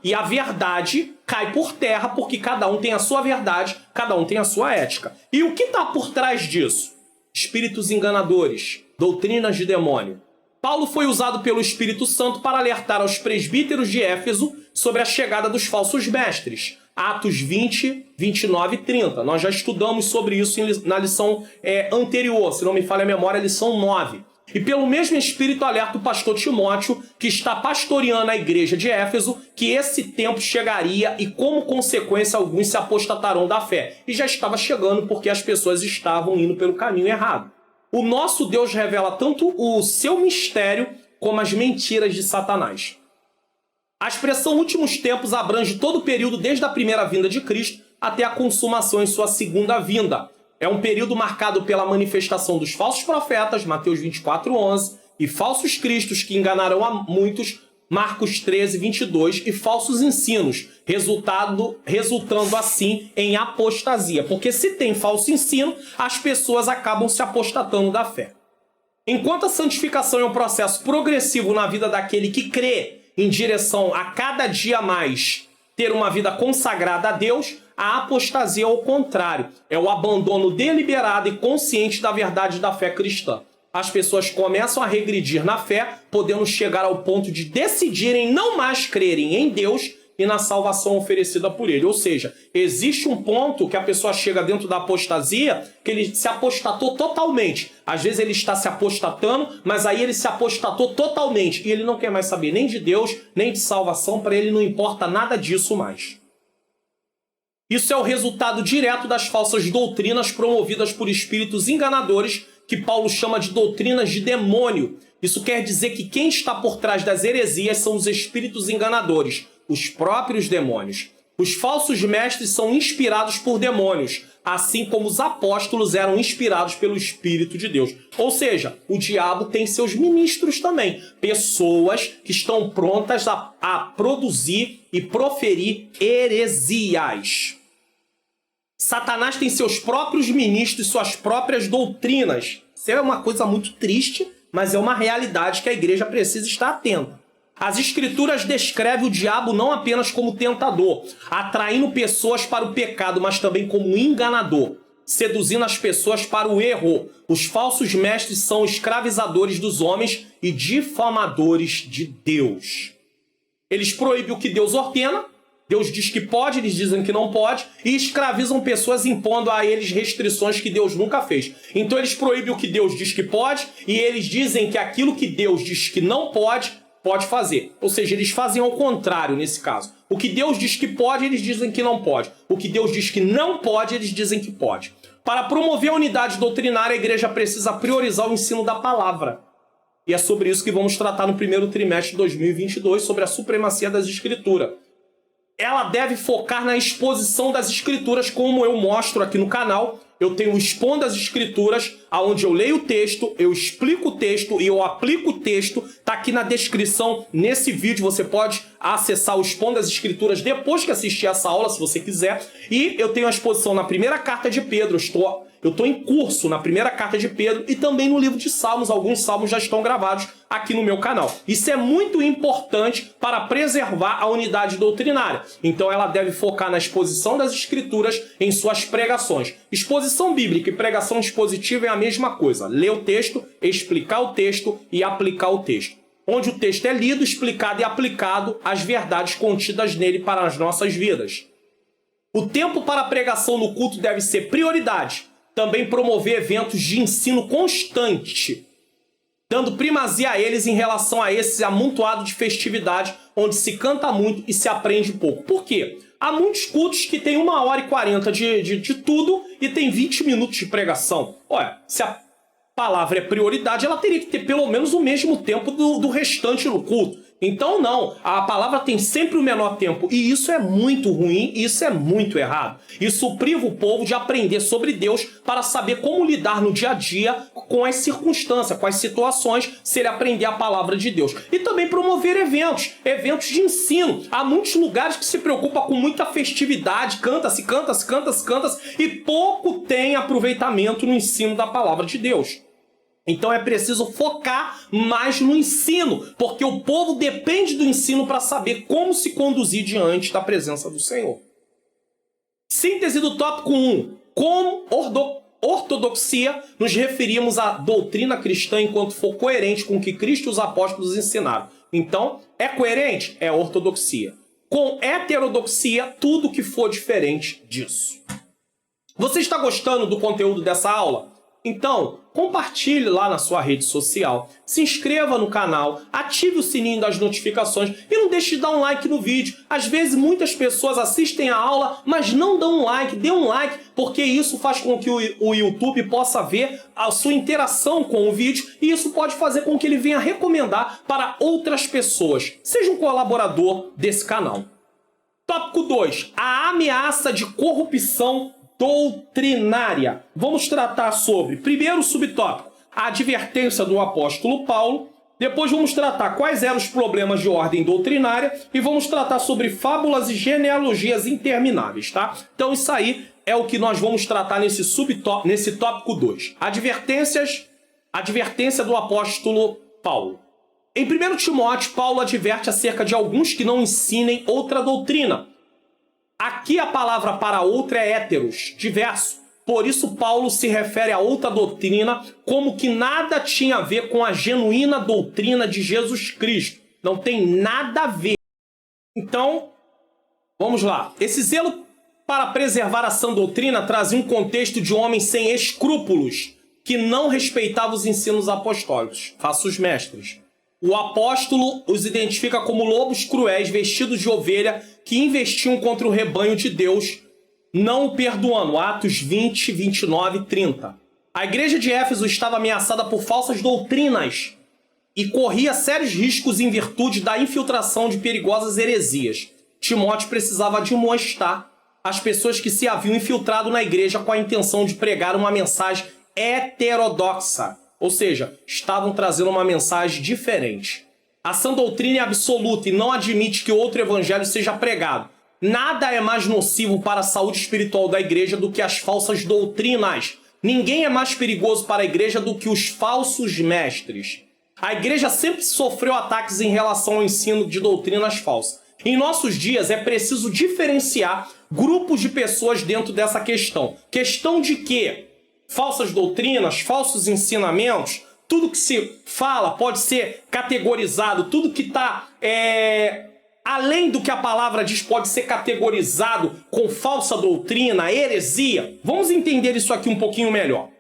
e a verdade cai por terra, porque cada um tem a sua verdade, cada um tem a sua ética. E o que está por trás disso? Espíritos enganadores, doutrinas de demônio. Paulo foi usado pelo Espírito Santo para alertar aos presbíteros de Éfeso sobre a chegada dos falsos mestres. Atos 20, 29 e 30. Nós já estudamos sobre isso na lição anterior, se não me falha a memória, lição 9. E pelo mesmo Espírito alerta o pastor Timóteo, que está pastoreando a igreja de Éfeso, que esse tempo chegaria e, como consequência, alguns se apostatarão da fé. E já estava chegando porque as pessoas estavam indo pelo caminho errado. O nosso Deus revela tanto o seu mistério como as mentiras de Satanás. A expressão últimos tempos abrange todo o período desde a primeira vinda de Cristo até a consumação em sua segunda vinda. É um período marcado pela manifestação dos falsos profetas, Mateus 24:11, e falsos cristos que enganarão a muitos, Marcos 13:22, e falsos ensinos, resultando assim em apostasia. Porque se tem falso ensino, as pessoas acabam se apostatando da fé. Enquanto a santificação é um processo progressivo na vida daquele que crê em direção a cada dia mais ter uma vida consagrada a Deus, a apostasia é o contrário. É o abandono deliberado e consciente da verdade da fé cristã. As pessoas começam a regredir na fé, podendo chegar ao ponto de decidirem não mais crerem em Deus e na salvação oferecida por Ele. Ou seja, existe um ponto que a pessoa chega dentro da apostasia que ele se apostatou totalmente. Às vezes ele está se apostatando, mas aí ele se apostatou totalmente. E ele não quer mais saber nem de Deus, nem de salvação. Para ele não importa nada disso mais. Isso é o resultado direto das falsas doutrinas promovidas por espíritos enganadores, que Paulo chama de doutrinas de demônio. Isso quer dizer que quem está por trás das heresias são os espíritos enganadores, os próprios demônios. Os falsos mestres são inspirados por demônios, assim como os apóstolos eram inspirados pelo Espírito de Deus. Ou seja, o diabo tem seus ministros também, pessoas que estão prontas a produzir e proferir heresias. Satanás tem seus próprios ministros e suas próprias doutrinas. Isso é uma coisa muito triste, mas é uma realidade que a igreja precisa estar atenta. As Escrituras descrevem o diabo não apenas como tentador, atraindo pessoas para o pecado, mas também como enganador, seduzindo as pessoas para o erro. Os falsos mestres são escravizadores dos homens e difamadores de Deus. Eles proíbem o que Deus ordena, Deus diz que pode, eles dizem que não pode, e escravizam pessoas impondo a eles restrições que Deus nunca fez. Então eles proíbem o que Deus diz que pode, e eles dizem que aquilo que Deus diz que não pode, pode fazer. Ou seja, eles fazem ao contrário nesse caso. O que Deus diz que pode, eles dizem que não pode. O que Deus diz que não pode, eles dizem que pode. Para promover a unidade doutrinária, a igreja precisa priorizar o ensino da palavra. E é sobre isso que vamos tratar no primeiro trimestre de 2022, sobre a supremacia das Escrituras. Ela deve focar na exposição das Escrituras, como eu mostro aqui no canal. Eu tenho o Expondo as Escrituras, onde eu leio o texto, eu explico o texto e eu aplico o texto. Está aqui na descrição, nesse vídeo, você pode acessar o Expondo as Escrituras depois que assistir essa aula, se você quiser. E eu tenho a exposição na primeira carta de Pedro, eu estou em curso na primeira carta de Pedro e também no livro de Salmos. Alguns salmos já estão gravados aqui no meu canal. Isso é muito importante para preservar a unidade doutrinária. Então ela deve focar na exposição das Escrituras em suas pregações. Exposição bíblica e pregação expositiva é a mesma coisa. Ler o texto, explicar o texto e aplicar o texto. Onde o texto é lido, explicado e aplicado as verdades contidas nele para as nossas vidas. O tempo para a pregação no culto deve ser prioridade. Também promover eventos de ensino constante, dando primazia a eles em relação a esse amontoado de festividade, onde se canta muito e se aprende pouco. Por quê? Há muitos cultos que tem 1h40 de tudo e tem 20 minutos de pregação. Olha, se a palavra é prioridade, ela teria que ter pelo menos o mesmo tempo do restante no culto. Então não, a palavra tem sempre o menor tempo e isso é muito ruim, isso é muito errado. Isso priva o povo de aprender sobre Deus para saber como lidar no dia a dia com as circunstâncias, com as situações, se ele aprender a palavra de Deus. E também promover eventos de ensino. Há muitos lugares que se preocupam com muita festividade, canta-se e pouco tem aproveitamento no ensino da palavra de Deus. Então é preciso focar mais no ensino, porque o povo depende do ensino para saber como se conduzir diante da presença do Senhor. Síntese do tópico 1. Como ortodoxia, nos referimos à doutrina cristã enquanto for coerente com o que Cristo e os apóstolos ensinaram. Então, é coerente? É ortodoxia. Com heterodoxia, tudo que for diferente disso. Você está gostando do conteúdo dessa aula? Então, compartilhe lá na sua rede social, se inscreva no canal, ative o sininho das notificações e não deixe de dar um like no vídeo. Às vezes muitas pessoas assistem a aula, mas não dão um like. Dê um like, porque isso faz com que o YouTube possa ver a sua interação com o vídeo e isso pode fazer com que ele venha recomendar para outras pessoas. Seja um colaborador desse canal. Tópico 2. A ameaça de corrupção doutrinária. Vamos tratar sobre, primeiro subtópico, a advertência do apóstolo Paulo. Depois vamos tratar quais eram os problemas de ordem doutrinária e vamos tratar sobre fábulas e genealogias intermináveis, tá? Então isso aí é o que nós vamos tratar nesse tópico 2. Advertência do apóstolo Paulo. Em 1 Timóteo, Paulo adverte acerca de alguns que não ensinem outra doutrina. Aqui a palavra para outra é héteros, diverso. Por isso Paulo se refere a outra doutrina como que nada tinha a ver com a genuína doutrina de Jesus Cristo. Não tem nada a ver. Então, vamos lá. Esse zelo para preservar a sã doutrina trazia um contexto de homens sem escrúpulos, que não respeitavam os ensinos apostólicos, falsos mestres. O apóstolo os identifica como lobos cruéis vestidos de ovelha que investiam contra o rebanho de Deus, não o perdoando. Atos 20, 29 e 30. A igreja de Éfeso estava ameaçada por falsas doutrinas e corria sérios riscos em virtude da infiltração de perigosas heresias. Timóteo precisava admoestar as pessoas que se haviam infiltrado na igreja com a intenção de pregar uma mensagem heterodoxa. Ou seja, estavam trazendo uma mensagem diferente. A sã doutrina é absoluta e não admite que outro evangelho seja pregado. Nada é mais nocivo para a saúde espiritual da igreja do que as falsas doutrinas. Ninguém é mais perigoso para a igreja do que os falsos mestres. A igreja sempre sofreu ataques em relação ao ensino de doutrinas falsas. Em nossos dias é preciso diferenciar grupos de pessoas dentro dessa questão. Questão de que falsas doutrinas, falsos ensinamentos, tudo que se fala pode ser categorizado, tudo que está além do que a palavra diz pode ser categorizado com falsa doutrina, heresia. Vamos entender isso aqui um pouquinho melhor.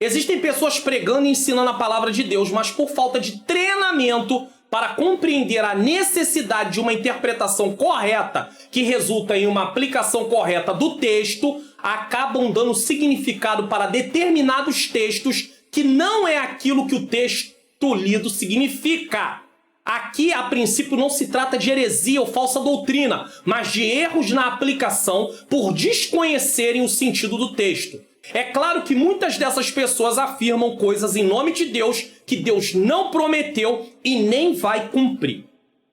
Existem pessoas pregando e ensinando a palavra de Deus, mas por falta de treinamento para compreender a necessidade de uma interpretação correta que resulta em uma aplicação correta do texto, acabam dando significado para determinados textos que não é aquilo que o texto lido significa. Aqui, a princípio, não se trata de heresia ou falsa doutrina, mas de erros na aplicação por desconhecerem o sentido do texto. É claro que muitas dessas pessoas afirmam coisas em nome de Deus que Deus não prometeu e nem vai cumprir.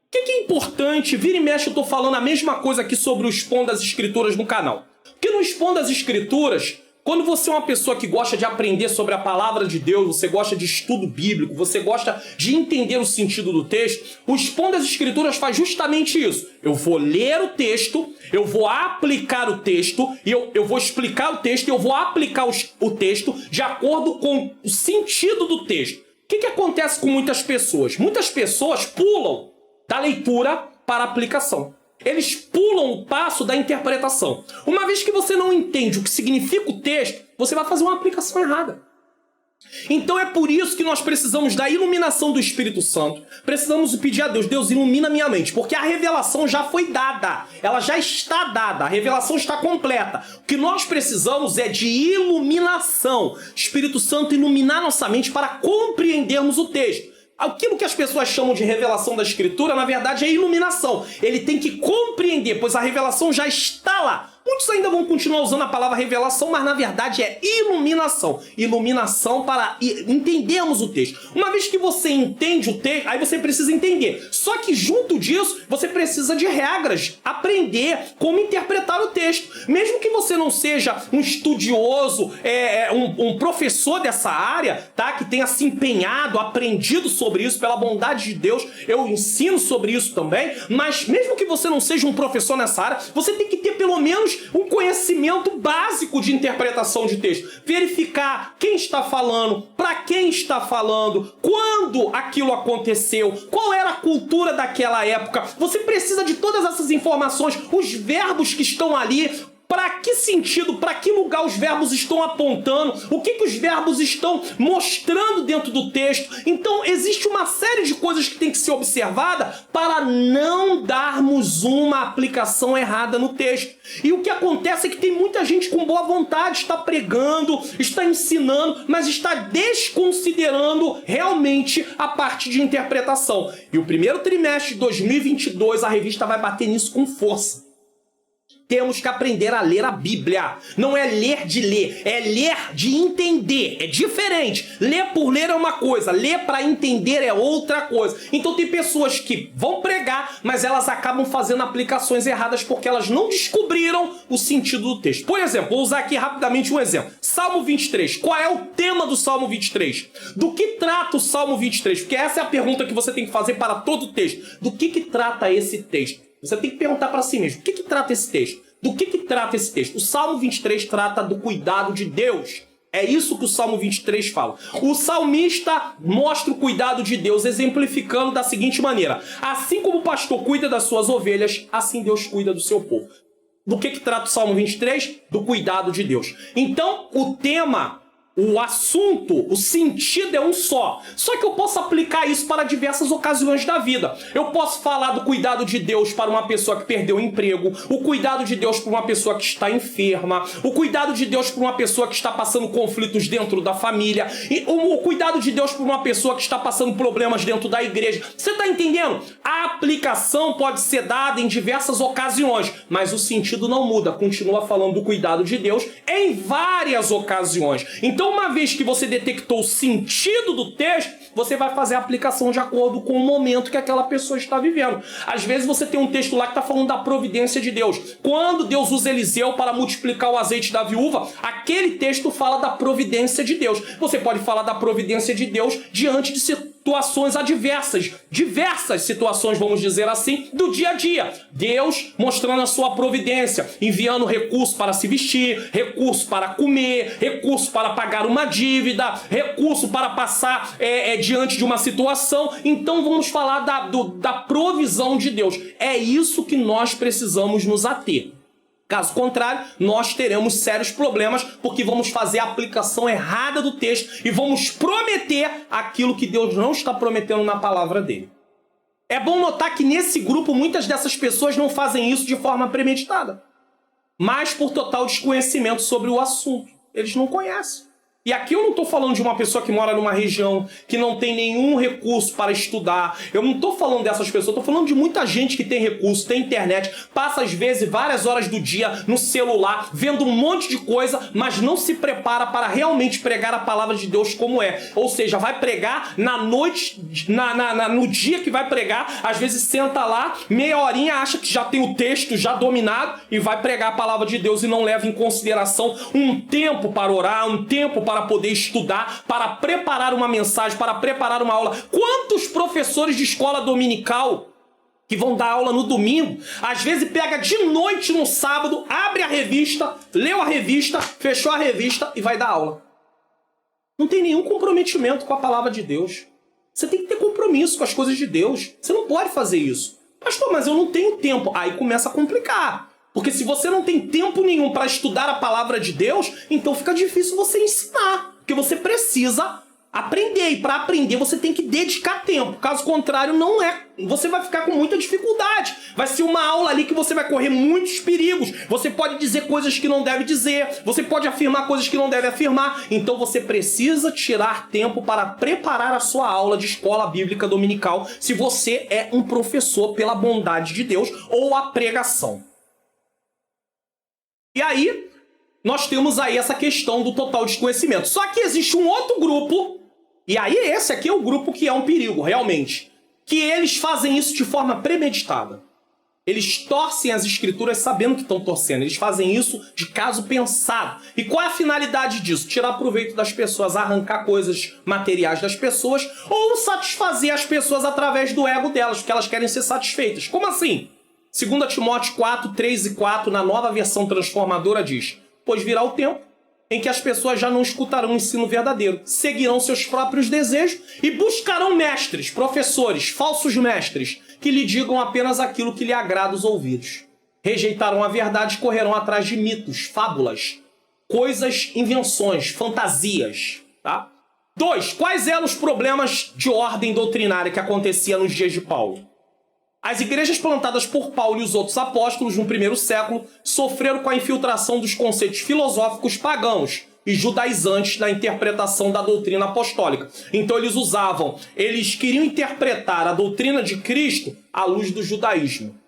O que é importante? Vira e mexe, eu estou falando a mesma coisa aqui sobre o Expondo as Escrituras no canal. Porque no Expondo as Escrituras, quando você é uma pessoa que gosta de aprender sobre a palavra de Deus, você gosta de estudo bíblico, você gosta de entender o sentido do texto, o Expondo as Escrituras faz justamente isso. Eu vou ler o texto, eu vou aplicar o texto, e eu vou explicar o texto, e eu vou aplicar o texto de acordo com o sentido do texto. O que acontece com muitas pessoas? Muitas pessoas pulam da leitura para a aplicação. Eles pulam o passo da interpretação. Uma vez que você não entende o que significa o texto, você vai fazer uma aplicação errada. Então é por isso que nós precisamos da iluminação do Espírito Santo. Precisamos pedir a Deus, Deus, ilumina minha mente, porque a revelação já foi dada. Ela já está dada, a revelação está completa. O que nós precisamos é de iluminação. Espírito Santo iluminar nossa mente para compreendermos o texto. Aquilo que as pessoas chamam de revelação da Escritura, na verdade, é iluminação. Ele tem que compreender, pois a revelação já está lá. Muitos ainda vão continuar usando a palavra revelação, mas na verdade é iluminação. Iluminação para entendermos o texto. Uma vez que você entende o texto, aí você precisa entender. Só que junto disso, você precisa de regras. Aprender como interpretar o texto. Mesmo que você não seja um estudioso, um professor dessa área, tá? Que tenha se empenhado, aprendido sobre isso, pela bondade de Deus, eu ensino sobre isso também. Mas mesmo que você não seja um professor nessa área, você tem que ter pelo menos um conhecimento básico de interpretação de texto. Verificar quem está falando, para quem está falando, quando aquilo aconteceu, qual era a cultura daquela época. Você precisa de todas essas informações, os verbos que estão ali, para que sentido, para que lugar os verbos estão apontando, o que os verbos estão mostrando dentro do texto. Então existe uma série de coisas que tem que ser observada para não darmos uma aplicação errada no texto. E o que acontece é que tem muita gente com boa vontade, está pregando, está ensinando, mas está desconsiderando realmente a parte de interpretação. E o primeiro trimestre de 2022 a revista vai bater nisso com força. Temos que aprender a ler a Bíblia. Não é ler de ler, é ler de entender. É diferente. Ler por ler é uma coisa, ler para entender é outra coisa. Então tem pessoas que vão pregar, mas elas acabam fazendo aplicações erradas porque elas não descobriram o sentido do texto. Por exemplo, vou usar aqui rapidamente um exemplo. Salmo 23. Qual é o tema do Salmo 23? Do que trata o Salmo 23? Porque essa é a pergunta que você tem que fazer para todo o texto. Do que trata esse texto? Você tem que perguntar para si mesmo, o que trata esse texto? Do que trata esse texto? O Salmo 23 trata do cuidado de Deus. É isso que o Salmo 23 fala. O salmista mostra o cuidado de Deus, exemplificando da seguinte maneira. Assim como o pastor cuida das suas ovelhas, assim Deus cuida do seu povo. Do que trata o Salmo 23? Do cuidado de Deus. Então, o tema, o assunto, o sentido é um só. Só que eu posso aplicar isso para diversas ocasiões da vida. Eu posso falar do cuidado de Deus para uma pessoa que perdeu o emprego, o cuidado de Deus para uma pessoa que está enferma, o cuidado de Deus para uma pessoa que está passando conflitos dentro da família, e o cuidado de Deus para uma pessoa que está passando problemas dentro da igreja. Você está entendendo? A aplicação pode ser dada em diversas ocasiões, mas o sentido não muda. Continua falando do cuidado de Deus em várias ocasiões. Então, uma vez que você detectou o sentido do texto, você vai fazer a aplicação de acordo com o momento que aquela pessoa está vivendo. Às vezes você tem um texto lá que está falando da providência de Deus. Quando Deus usa Eliseu para multiplicar o azeite da viúva, aquele texto fala da providência de Deus. Você pode falar da providência de Deus diante de situações adversas, diversas situações, vamos dizer assim, do dia a dia. Deus mostrando a sua providência, enviando recursos para se vestir, recursos para comer, recursos para pagar uma dívida, recurso para passar diante de uma situação. Então vamos falar da provisão de Deus. É isso que nós precisamos nos ater. Caso contrário, nós teremos sérios problemas porque vamos fazer a aplicação errada do texto e vamos prometer aquilo que Deus não está prometendo na palavra dele. É bom notar que nesse grupo muitas dessas pessoas não fazem isso de forma premeditada, mas por total desconhecimento sobre o assunto. Eles não conhecem. E aqui eu não estou falando de uma pessoa que mora numa região que não tem nenhum recurso para estudar. Eu não estou falando dessas pessoas. Estou falando de muita gente que tem recurso, tem internet, passa às vezes várias horas do dia no celular, vendo um monte de coisa, mas não se prepara para realmente pregar a palavra de Deus como é. Ou seja, vai pregar na noite, no dia que vai pregar, às vezes senta lá, meia horinha, acha que já tem o texto já dominado e vai pregar a palavra de Deus e não leva em consideração um tempo para orar, um tempo para poder estudar, para preparar uma mensagem, para preparar uma aula. Quantos professores de escola dominical que vão dar aula no domingo, às vezes pega de noite no sábado, abre a revista, leu a revista, fechou a revista e vai dar aula? Não tem nenhum comprometimento com a palavra de Deus. Você tem que ter compromisso com as coisas de Deus. Você não pode fazer isso. Pastor, mas eu não tenho tempo. Aí começa a complicar. Porque se você não tem tempo nenhum para estudar a palavra de Deus, então fica difícil você ensinar. Porque você precisa aprender. E para aprender você tem que dedicar tempo. Caso contrário, não é. Você vai ficar com muita dificuldade. Vai ser uma aula ali que você vai correr muitos perigos. Você pode dizer coisas que não deve dizer. Você pode afirmar coisas que não deve afirmar. Então você precisa tirar tempo para preparar a sua aula de escola bíblica dominical, se você é um professor pela bondade de Deus, ou a pregação. E aí, nós temos aí essa questão do total desconhecimento. Só que existe um outro grupo, e aí esse aqui é o grupo que é um perigo, realmente, que eles fazem isso de forma premeditada. Eles torcem as escrituras sabendo que estão torcendo. Eles fazem isso de caso pensado. E qual é a finalidade disso? Tirar proveito das pessoas, arrancar coisas materiais das pessoas, ou satisfazer as pessoas através do ego delas, porque elas querem ser satisfeitas. Como assim? 2 Timóteo 4, 3 e 4, na nova versão transformadora, diz: pois virá o tempo em que as pessoas já não escutarão o ensino verdadeiro, seguirão seus próprios desejos e buscarão mestres, professores, falsos mestres, que lhe digam apenas aquilo que lhe agrada os ouvidos. Rejeitarão a verdade e correrão atrás de mitos, fábulas, coisas, invenções, fantasias. Tá? 2. Quais eram os problemas de ordem doutrinária que acontecia nos dias de Paulo? As igrejas plantadas por Paulo e os outros apóstolos no primeiro século sofreram com a infiltração dos conceitos filosóficos pagãos e judaizantes na interpretação da doutrina apostólica. Então eles queriam interpretar a doutrina de Cristo à luz do judaísmo.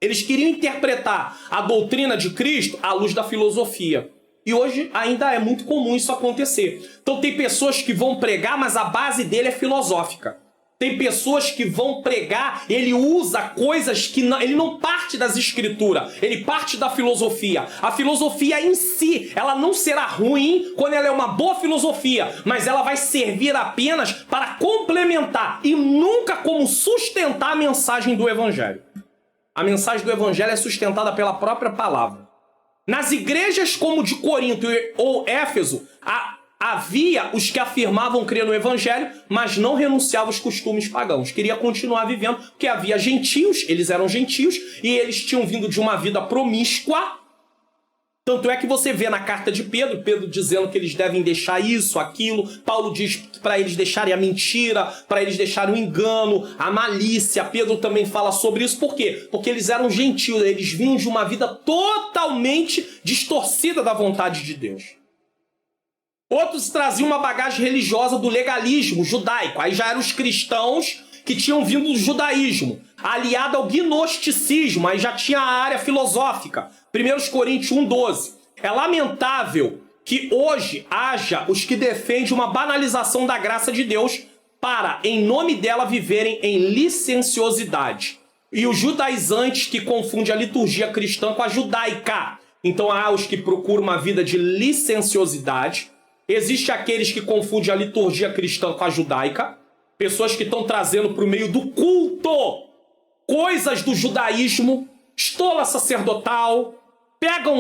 Eles queriam interpretar a doutrina de Cristo à luz da filosofia. E hoje ainda é muito comum isso acontecer. Então tem pessoas que vão pregar, mas a base dele é filosófica. Tem pessoas que vão pregar, ele usa coisas que ele não parte das escrituras, ele parte da filosofia. A filosofia em si, ela não será ruim quando ela é uma boa filosofia, mas ela vai servir apenas para complementar e nunca como sustentar a mensagem do Evangelho. A mensagem do Evangelho é sustentada pela própria palavra. Nas igrejas como de Corinto ou Éfeso, havia os que afirmavam crer no Evangelho, mas não renunciavam aos costumes pagãos. Queria continuar vivendo, porque havia gentios, eles eram gentios, e eles tinham vindo de uma vida promíscua. Tanto é que você vê na carta de Pedro, Pedro dizendo que eles devem deixar isso, aquilo. Paulo diz para eles deixarem a mentira, para eles deixarem o engano, a malícia. Pedro também fala sobre isso. Por quê? Porque eles eram gentios, eles vinham de uma vida totalmente distorcida da vontade de Deus. Outros traziam uma bagagem religiosa do legalismo judaico. Aí já eram os cristãos que tinham vindo do judaísmo, aliado ao gnosticismo. Aí já tinha a área filosófica. 1 Coríntios 1,12. É lamentável que hoje haja os que defendem uma banalização da graça de Deus para, em nome dela, viverem em licenciosidade. E os judaizantes que confundem a liturgia cristã com a judaica. Então há os que procuram uma vida de licenciosidade. Existe aqueles que confundem a liturgia cristã com a judaica. Pessoas que estão trazendo para o meio do culto coisas do judaísmo, estola sacerdotal,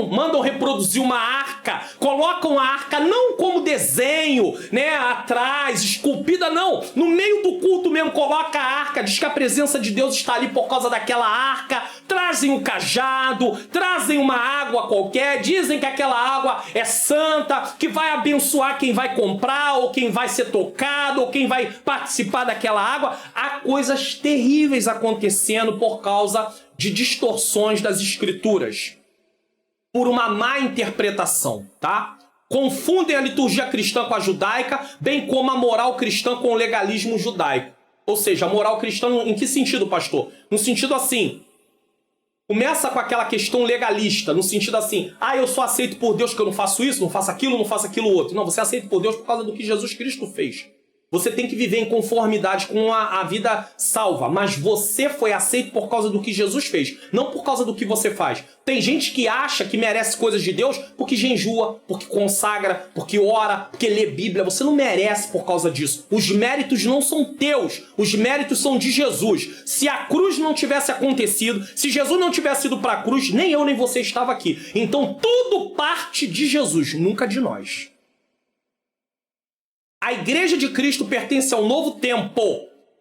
mandam reproduzir uma arca, colocam a arca não como desenho, né, atrás, esculpida, não. No meio do culto mesmo, coloca a arca, diz que a presença de Deus está ali por causa daquela arca, trazem um cajado, trazem uma água qualquer, dizem que aquela água é santa, que vai abençoar quem vai comprar, ou quem vai ser tocado, ou quem vai participar daquela água. Há coisas terríveis acontecendo por causa de distorções das escrituras, por uma má interpretação, tá? Confundem a liturgia cristã com a judaica, bem como a moral cristã com o legalismo judaico. Ou seja, a moral cristã em que sentido, pastor? No sentido assim, começa com aquela questão legalista, no sentido assim, eu sou aceito por Deus que eu não faço isso, não faço aquilo outro. Não, você é aceito por Deus por causa do que Jesus Cristo fez. Você tem que viver em conformidade com a vida salva, mas você foi aceito por causa do que Jesus fez, não por causa do que você faz. Tem gente que acha que merece coisas de Deus porque jejua, porque consagra, porque ora, porque lê Bíblia. Você não merece por causa disso. Os méritos não são teus, os méritos são de Jesus. Se a cruz não tivesse acontecido, se Jesus não tivesse ido para a cruz, nem eu nem você estava aqui. Então tudo parte de Jesus, nunca de nós. A Igreja de Cristo pertence ao novo tempo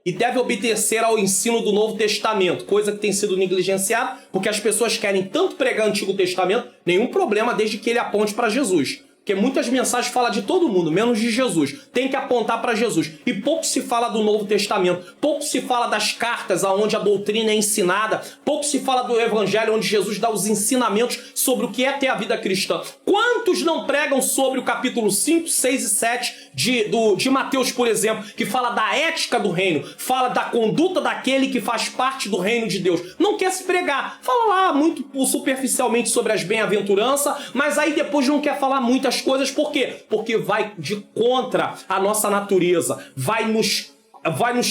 e deve obedecer ao ensino do Novo Testamento, coisa que tem sido negligenciada, porque as pessoas querem tanto pregar o Antigo Testamento, nenhum problema desde que ele aponte para Jesus. Porque muitas mensagens falam de todo mundo, menos de Jesus. Tem que apontar para Jesus. E pouco se fala do Novo Testamento. Pouco se fala das cartas onde a doutrina é ensinada. Pouco se fala do Evangelho, onde Jesus dá os ensinamentos sobre o que é ter a vida cristã. Quantos não pregam sobre o capítulo 5, 6 e 7 de Mateus, por exemplo, que fala da ética do reino, fala da conduta daquele que faz parte do reino de Deus. Não quer se pregar. Fala lá muito superficialmente sobre as bem-aventuranças, mas aí depois não quer falar muitas coisas. Por quê? Porque vai de contra a nossa natureza, vai nos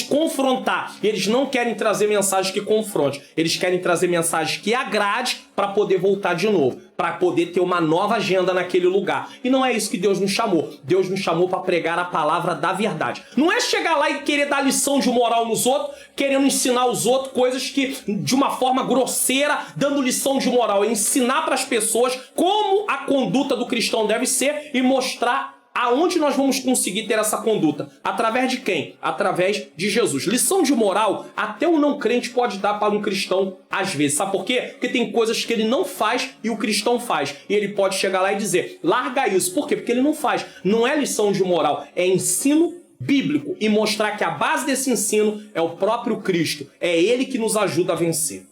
confrontar. E eles não querem trazer mensagens que confronte, eles querem trazer mensagens que agrade para poder voltar de novo, para poder ter uma nova agenda naquele lugar. E não é isso que Deus nos chamou. Deus nos chamou para pregar a palavra da verdade. Não é chegar lá e querer dar lição de moral nos outros, querendo ensinar os outros coisas que de uma forma grosseira, dando lição de moral. É ensinar para as pessoas como a conduta do cristão deve ser e mostrar aonde nós vamos conseguir ter essa conduta. Através de quem? Através de Jesus. Lição de moral, até um não crente pode dar para um cristão às vezes. Sabe por quê? Porque tem coisas que ele não faz e o cristão faz. E ele pode chegar lá e dizer, larga isso. Por quê? Porque ele não faz. Não é lição de moral, é ensino bíblico. E mostrar que a base desse ensino é o próprio Cristo. É ele que nos ajuda a vencer.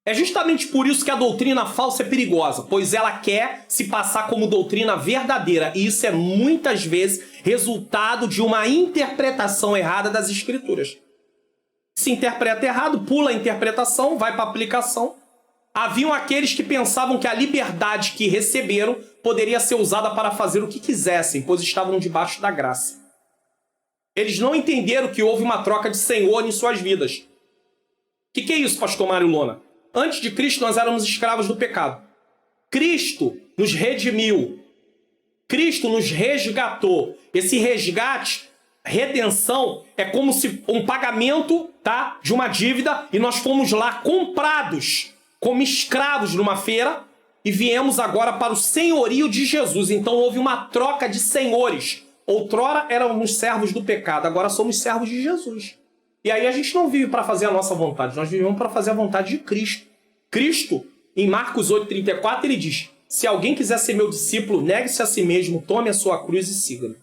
É justamente por isso que a doutrina falsa é perigosa, pois ela quer se passar como doutrina verdadeira, e isso é muitas vezes resultado de uma interpretação errada das Escrituras. Se interpreta errado, pula a interpretação, vai para a aplicação. Haviam aqueles que pensavam que a liberdade que receberam poderia ser usada para fazer o que quisessem, pois estavam debaixo da graça. Eles não entenderam que houve uma troca de senhor em suas vidas. O que é isso, pastor Mário Lona? Antes de Cristo, nós éramos escravos do pecado. Cristo nos redimiu. Cristo nos resgatou. Esse resgate, redenção, é como se um pagamento, tá, de uma dívida, e nós fomos lá comprados como escravos numa feira e viemos agora para o senhorio de Jesus. Então houve uma troca de senhores. Outrora éramos servos do pecado, agora somos servos de Jesus. E aí a gente não vive para fazer a nossa vontade, nós vivemos para fazer a vontade de Cristo. Cristo, em Marcos 8,34, ele diz, se alguém quiser ser meu discípulo, negue-se a si mesmo, tome a sua cruz e siga-me.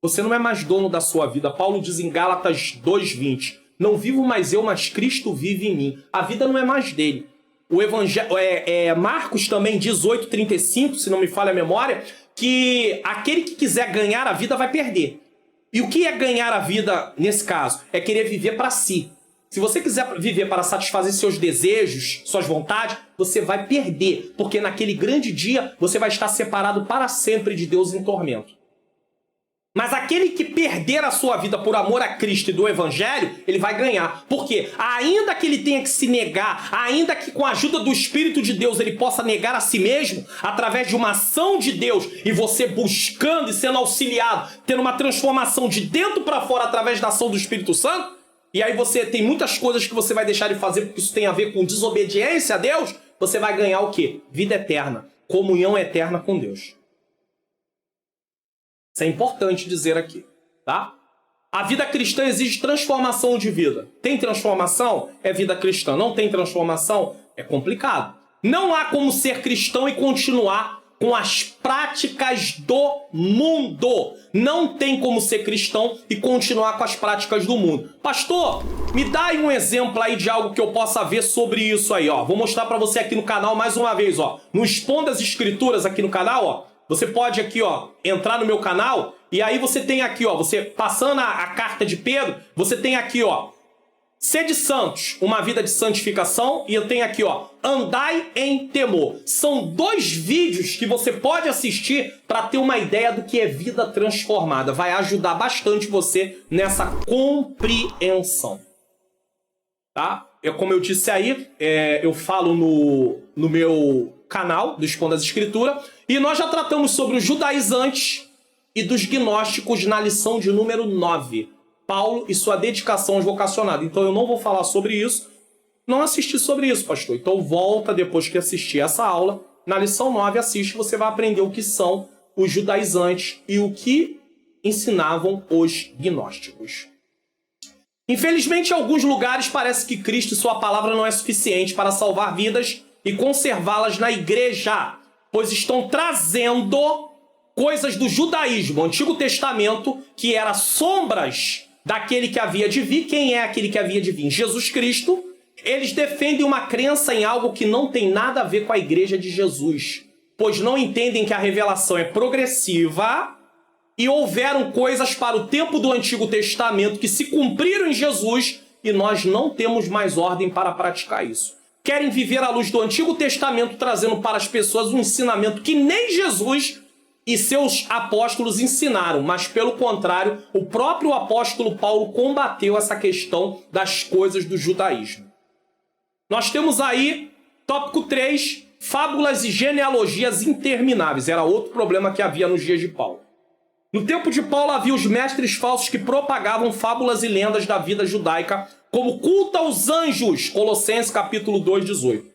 Você não é mais dono da sua vida. Paulo diz em Gálatas 2,20, não vivo mais eu, mas Cristo vive em mim. A vida não é mais dele. O Evangelho, Marcos também diz 8,35, se não me falha a memória, que aquele que quiser ganhar a vida vai perder. E o que é ganhar a vida nesse caso? É querer viver para si. Se você quiser viver para satisfazer seus desejos, suas vontades, você vai perder. Porque naquele grande dia você vai estar separado para sempre de Deus em tormento. Mas aquele que perder a sua vida por amor a Cristo e do Evangelho, ele vai ganhar. Por quê? Ainda que ele tenha que se negar, ainda que com a ajuda do Espírito de Deus ele possa negar a si mesmo, através de uma ação de Deus, e você buscando e sendo auxiliado, tendo uma transformação de dentro para fora através da ação do Espírito Santo, e aí você tem muitas coisas que você vai deixar de fazer porque isso tem a ver com desobediência a Deus, você vai ganhar o quê? Vida eterna. Comunhão eterna com Deus. Isso é importante dizer aqui, tá? A vida cristã exige transformação de vida. Tem transformação? É vida cristã. Não tem transformação? É complicado. Não há como ser cristão e continuar com as práticas do mundo. Não tem como ser cristão e continuar com as práticas do mundo. Pastor, me dá aí um exemplo aí de algo que eu possa ver sobre isso aí, ó. Vou mostrar para você aqui no canal mais uma vez, ó. No Expondo as Escrituras aqui no canal, ó. Você pode aqui, ó, entrar no meu canal e aí você tem aqui, ó, você passando a carta de Pedro, você tem aqui, ó, sede santos, uma vida de santificação, e eu tenho aqui, ó, andai em temor. São 2 vídeos que você pode assistir para ter uma ideia do que é vida transformada. Vai ajudar bastante você nessa compreensão. Tá? Como eu disse aí, eu falo no meu canal do Expondo as Escrituras, e nós já tratamos sobre os judaizantes e dos gnósticos na lição de número 9. Paulo e sua dedicação aos vocacionados. Então eu não vou falar sobre isso. Não assisti sobre isso, pastor. Então volta depois que assistir essa aula. Na lição 9, assiste, você vai aprender o que são os judaizantes e o que ensinavam os gnósticos. Infelizmente, em alguns lugares parece que Cristo e sua palavra não é suficiente para salvar vidas e conservá-las na igreja, pois estão trazendo coisas do judaísmo, Antigo Testamento, que eram sombras daquele que havia de vir. Quem é aquele que havia de vir? Jesus Cristo. Eles defendem uma crença em algo que não tem nada a ver com a igreja de Jesus, pois não entendem que a revelação é progressiva e houveram coisas para o tempo do Antigo Testamento que se cumpriram em Jesus e nós não temos mais ordem para praticar isso. Querem viver à luz do Antigo Testamento, trazendo para as pessoas um ensinamento que nem Jesus e seus apóstolos ensinaram, mas pelo contrário, o próprio apóstolo Paulo combateu essa questão das coisas do judaísmo. Nós temos aí, tópico 3, fábulas e genealogias intermináveis. Era outro problema que havia nos dias de Paulo. No tempo de Paulo havia os mestres falsos que propagavam fábulas e lendas da vida judaica, como culto aos anjos, Colossenses capítulo 2, 18.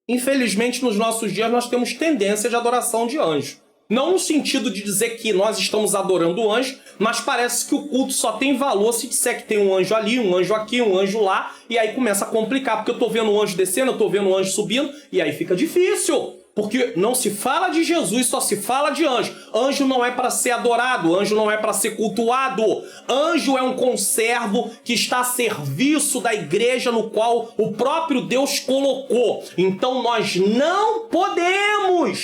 Infelizmente, nos nossos dias, nós temos tendência de adoração de anjo. Não no sentido de dizer que nós estamos adorando o anjo, mas parece que o culto só tem valor se disser que tem um anjo ali, um anjo aqui, um anjo lá, e aí começa a complicar, porque eu estou vendo o anjo descendo, eu estou vendo o anjo subindo, e aí fica difícil. Porque não se fala de Jesus, só se fala de anjo. Anjo não é para ser adorado, anjo não é para ser cultuado. Anjo é um conservo que está a serviço da igreja no qual o próprio Deus colocou. Então nós não podemos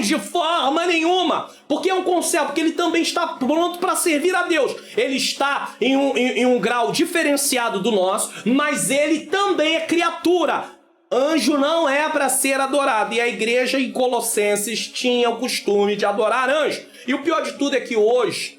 de forma nenhuma, porque é um conservo, porque ele também está pronto para servir a Deus. Ele está em um grau diferenciado do nosso, mas ele também é criatura. Anjo não é para ser adorado. E a igreja em Colossenses tinha o costume de adorar anjo. E o pior de tudo é que hoje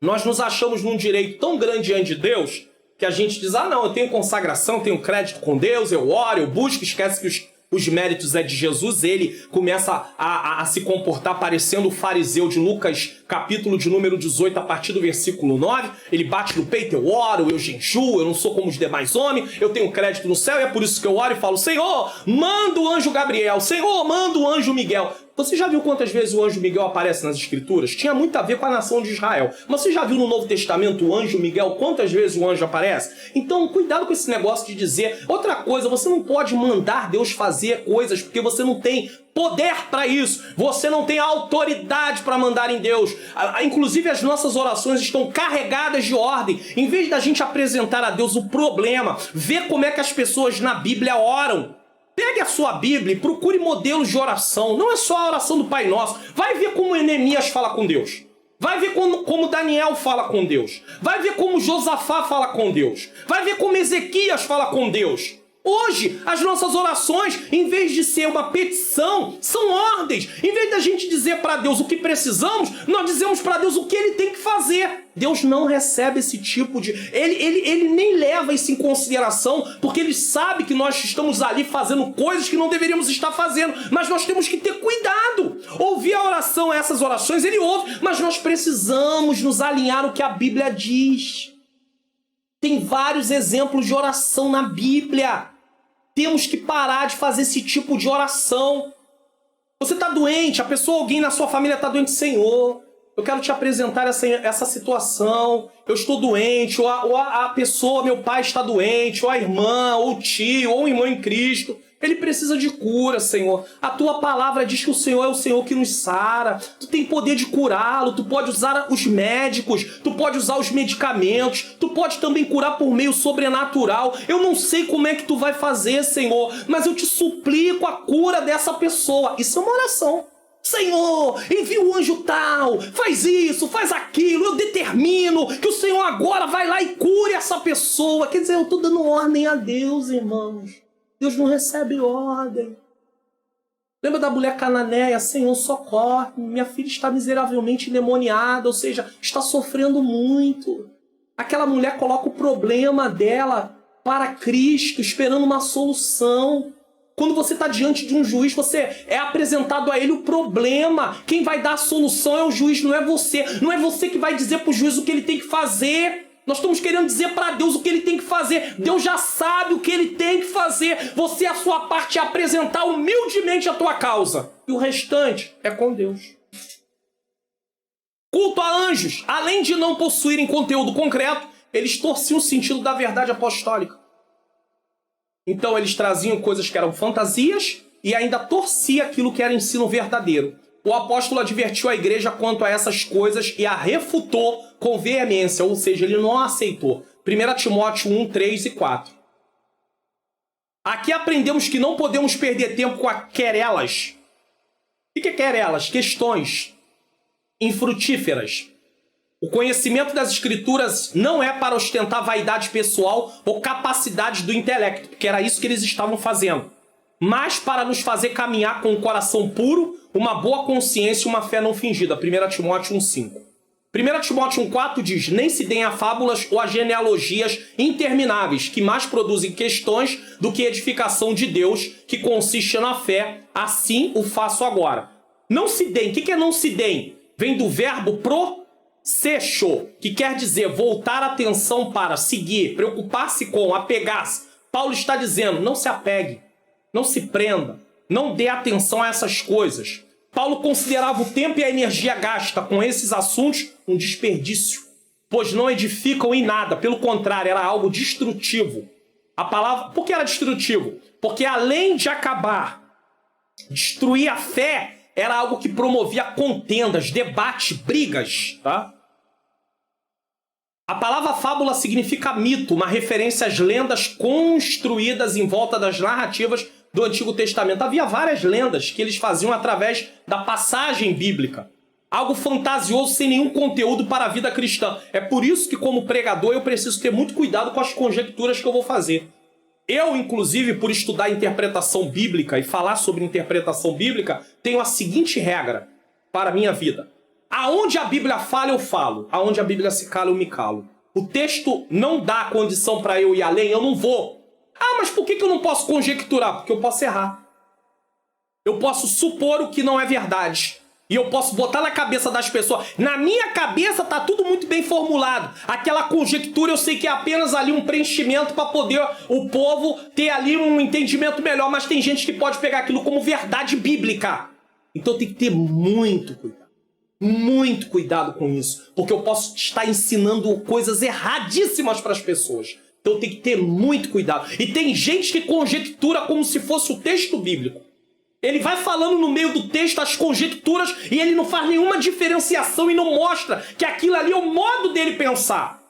nós nos achamos num direito tão grande diante de Deus que a gente diz, não, eu tenho consagração, eu tenho crédito com Deus, eu oro, eu busco, esquece que os méritos é de Jesus. Ele começa a se comportar parecendo o fariseu de Lucas, capítulo de número 18, a partir do versículo 9. Ele bate no peito, eu oro, eu jejuo, eu não sou como os demais homens, eu tenho crédito no céu, e é por isso que eu oro e falo, Senhor, manda o anjo Gabriel, Senhor, manda o anjo Miguel. Você já viu quantas vezes o anjo Miguel aparece nas Escrituras? Tinha muito a ver com a nação de Israel. Mas você já viu no Novo Testamento o anjo Miguel? Quantas vezes o anjo aparece? Então, cuidado com esse negócio de dizer... Outra coisa, você não pode mandar Deus fazer coisas porque você não tem poder para isso. Você não tem autoridade para mandar em Deus. Inclusive, as nossas orações estão carregadas de ordem. Em vez da gente apresentar a Deus o problema, ver como é que as pessoas na Bíblia oram. Pegue a sua Bíblia e procure modelos de oração. Não é só a oração do Pai Nosso. Vai ver como Neemias fala com Deus. Vai ver como Daniel fala com Deus. Vai ver como Josafá fala com Deus. Vai ver como Ezequias fala com Deus. Hoje, as nossas orações, em vez de ser uma petição, são ordens. Em vez da gente dizer para Deus o que precisamos, nós dizemos para Deus o que Ele tem que fazer. Deus não recebe esse tipo de... Ele nem leva isso em consideração, porque Ele sabe que nós estamos ali fazendo coisas que não deveríamos estar fazendo. Mas nós temos que ter cuidado. Ouvir a oração, essas orações, Ele ouve, mas nós precisamos nos alinhar ao que a Bíblia diz. Tem vários exemplos de oração na Bíblia. Temos que parar de fazer esse tipo de oração. Você está doente, alguém na sua família está doente, Senhor, eu quero te apresentar essa situação, eu estou doente, ou a pessoa, meu pai está doente, ou a irmã, ou o tio, ou o irmão em Cristo. Ele precisa de cura, Senhor. A tua palavra diz que o Senhor é o Senhor que nos sara. Tu tem poder de curá-lo. Tu pode usar os médicos. Tu pode usar os medicamentos. Tu pode também curar por meio sobrenatural. Eu não sei como é que tu vai fazer, Senhor, mas eu te suplico a cura dessa pessoa. Isso é uma oração. Senhor, envia o anjo tal, faz isso, faz aquilo, eu determino que o Senhor agora vai lá e cure essa pessoa. Quer dizer, eu estou dando ordem a Deus, irmãos. Deus não recebe ordem. Lembra da mulher cananeia? Senhor, socorre, minha filha está miseravelmente endemoniada, ou seja, está sofrendo muito. Aquela mulher coloca o problema dela para Cristo, esperando uma solução. Quando você está diante de um juiz, você é apresentado a ele o problema. Quem vai dar a solução é o juiz, não é você. Não é você que vai dizer para o juiz o que ele tem que fazer. Nós estamos querendo dizer para Deus o que Ele tem que fazer. Deus já sabe o que Ele tem que fazer. Você, a sua parte, é apresentar humildemente a tua causa. E o restante é com Deus. Culto a anjos, além de não possuírem conteúdo concreto, eles torciam o sentido da verdade apostólica. Então eles traziam coisas que eram fantasias e ainda torcia aquilo que era ensino verdadeiro. O apóstolo advertiu a igreja quanto a essas coisas e a refutou com veemência, ou seja, ele não a aceitou. 1 Timóteo 1, 3 e 4. Aqui aprendemos que não podemos perder tempo com a querelas. O que é querelas? Questões infrutíferas. O conhecimento das escrituras não é para ostentar vaidade pessoal ou capacidade do intelecto, porque era isso que eles estavam fazendo, mas para nos fazer caminhar com um coração puro, uma boa consciência e uma fé não fingida. 1 Timóteo 1,5. 1 Timóteo 1,4 diz: nem se deem a fábulas ou a genealogias intermináveis, que mais produzem questões do que edificação de Deus, que consiste na fé. Assim o faço agora. Não se deem. O que é não se deem? Vem do verbo prosecho, que quer dizer voltar a atenção para, seguir, preocupar-se com, apegar-se. Paulo está dizendo, não se apegue. Não se prenda, não dê atenção a essas coisas. Paulo considerava o tempo e a energia gasta com esses assuntos um desperdício, pois não edificam em nada, pelo contrário, era algo destrutivo. A palavra, por que era destrutivo? Porque além de acabar, destruir a fé, era algo que promovia contendas, debates, brigas, tá? A palavra fábula significa mito, uma referência às lendas construídas em volta das narrativas do Antigo Testamento. Havia várias lendas que eles faziam através da passagem bíblica. Algo fantasioso sem nenhum conteúdo para a vida cristã. É por isso que, como pregador, eu preciso ter muito cuidado com as conjecturas que eu vou fazer. Eu, inclusive, por estudar interpretação bíblica e falar sobre interpretação bíblica, tenho a seguinte regra para a minha vida. Aonde a Bíblia fala, eu falo. Aonde a Bíblia se cala, eu me calo. O texto não dá condição para eu ir além, eu não vou. Ah, mas por que eu não posso conjecturar? Porque eu posso errar. Eu posso supor o que não é verdade. E eu posso botar na cabeça das pessoas. Na minha cabeça tá tudo muito bem formulado. Aquela conjectura eu sei que é apenas ali um preenchimento para poder o povo ter ali um entendimento melhor. Mas tem gente que pode pegar aquilo como verdade bíblica. Então tem que ter muito cuidado. Muito cuidado com isso. Porque eu posso estar ensinando coisas erradíssimas para as pessoas. Então tem que ter muito cuidado. E tem gente que conjectura como se fosse o texto bíblico. Ele vai falando no meio do texto as conjecturas e ele não faz nenhuma diferenciação e não mostra que aquilo ali é o modo dele pensar.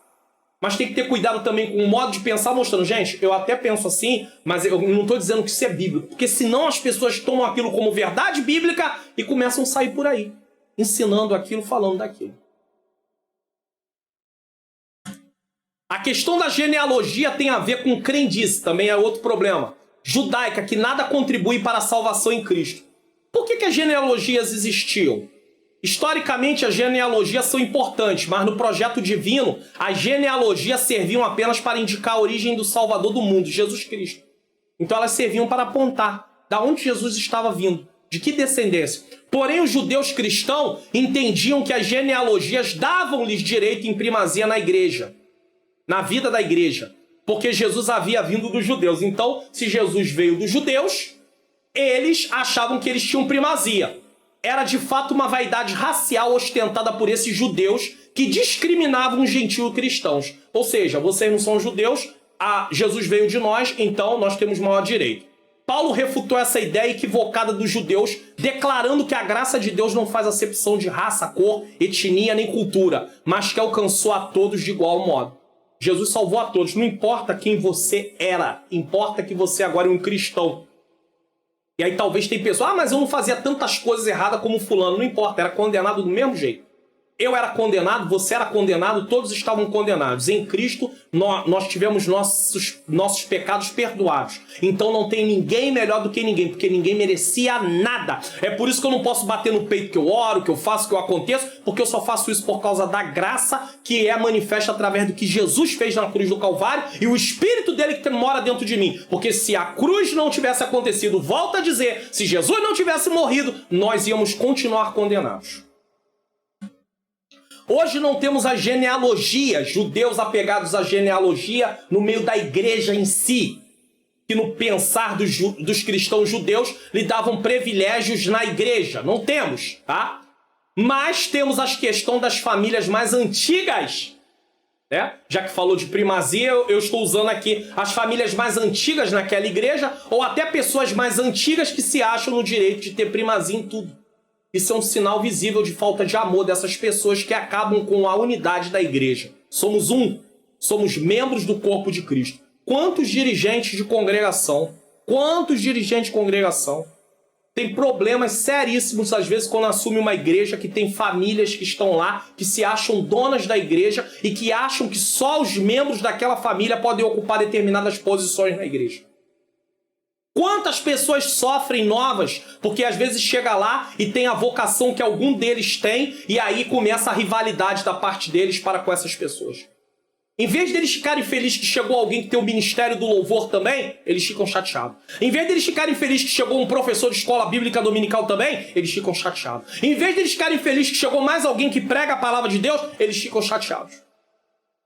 Mas tem que ter cuidado também com o modo de pensar, mostrando, gente, eu até penso assim, mas eu não estou dizendo que isso é bíblico. Porque senão as pessoas tomam aquilo como verdade bíblica e começam a sair por aí, ensinando aquilo, falando daquilo. A A questão da genealogia tem a ver com crendice, também é outro problema. Judaica, que nada contribui para a salvação em Cristo. Por que as genealogias existiam? Historicamente, as genealogias são importantes, mas no projeto divino, as genealogias serviam apenas para indicar a origem do Salvador do mundo, Jesus Cristo. Então elas serviam para apontar da onde Jesus estava vindo, de que descendência. Porém, os judeus cristãos entendiam que as genealogias davam-lhes direito em primazia na igreja, na vida da igreja, porque Jesus havia vindo dos judeus. Então, se Jesus veio dos judeus, eles achavam que eles tinham primazia. Era de fato uma vaidade racial ostentada por esses judeus que discriminavam os gentios cristãos. Ou seja, vocês não são judeus, Jesus veio de nós, então nós temos maior direito. Paulo refutou essa ideia equivocada dos judeus, declarando que a graça de Deus não faz acepção de raça, cor, etnia nem cultura, mas que alcançou a todos de igual modo. Jesus salvou a todos, não importa quem você era, importa que você agora é um cristão. E aí talvez tem pessoas, mas eu não fazia tantas coisas erradas como fulano. Não importa, era condenado do mesmo jeito. Eu era condenado, você era condenado, todos estavam condenados. Em Cristo, nós tivemos nossos pecados perdoados. Então não tem ninguém melhor do que ninguém, porque ninguém merecia nada. É por isso que eu não posso bater no peito que eu oro, que eu faço, que eu aconteço, porque eu só faço isso por causa da graça que é manifesta através do que Jesus fez na cruz do Calvário e o Espírito dele que mora dentro de mim. Porque se a cruz não tivesse acontecido, volto a dizer, se Jesus não tivesse morrido, nós íamos continuar condenados. Hoje não temos a genealogia, judeus apegados à genealogia no meio da igreja em si, que no pensar dos cristãos judeus lhe davam privilégios na igreja. Não temos, tá? Mas temos a questão das famílias mais antigas, né? Já que falou de primazia, eu estou usando aqui as famílias mais antigas naquela igreja, ou até pessoas mais antigas que se acham no direito de ter primazia em tudo. Isso é um sinal visível de falta de amor dessas pessoas que acabam com a unidade da igreja. Somos somos membros do corpo de Cristo. Quantos dirigentes de congregação têm problemas seríssimos às vezes quando assume uma igreja que tem famílias que estão lá, que se acham donas da igreja e que acham que só os membros daquela família podem ocupar determinadas posições na igreja. Quantas pessoas sofrem novas, porque às vezes chega lá e tem a vocação que algum deles tem, e aí começa a rivalidade da parte deles para com essas pessoas. Em vez deles ficarem felizes que chegou alguém que tem o ministério do louvor também, eles ficam chateados. Em vez deles ficarem felizes que chegou um professor de escola bíblica dominical também, eles ficam chateados. Em vez deles ficarem felizes que chegou mais alguém que prega a palavra de Deus, eles ficam chateados.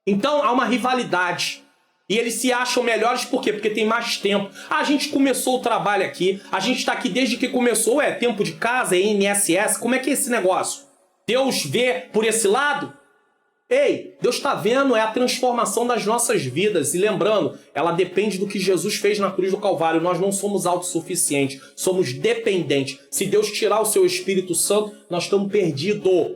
Então há uma rivalidade. E eles se acham melhores por quê? Porque tem mais tempo. A gente começou o trabalho aqui, a gente está aqui desde que começou, é tempo de casa, é INSS, como é que é esse negócio? Deus vê por esse lado? Ei, Deus está vendo, é a transformação das nossas vidas. E lembrando, ela depende do que Jesus fez na cruz do Calvário. Nós não somos autossuficientes, somos dependentes. Se Deus tirar o seu Espírito Santo, nós estamos perdidos.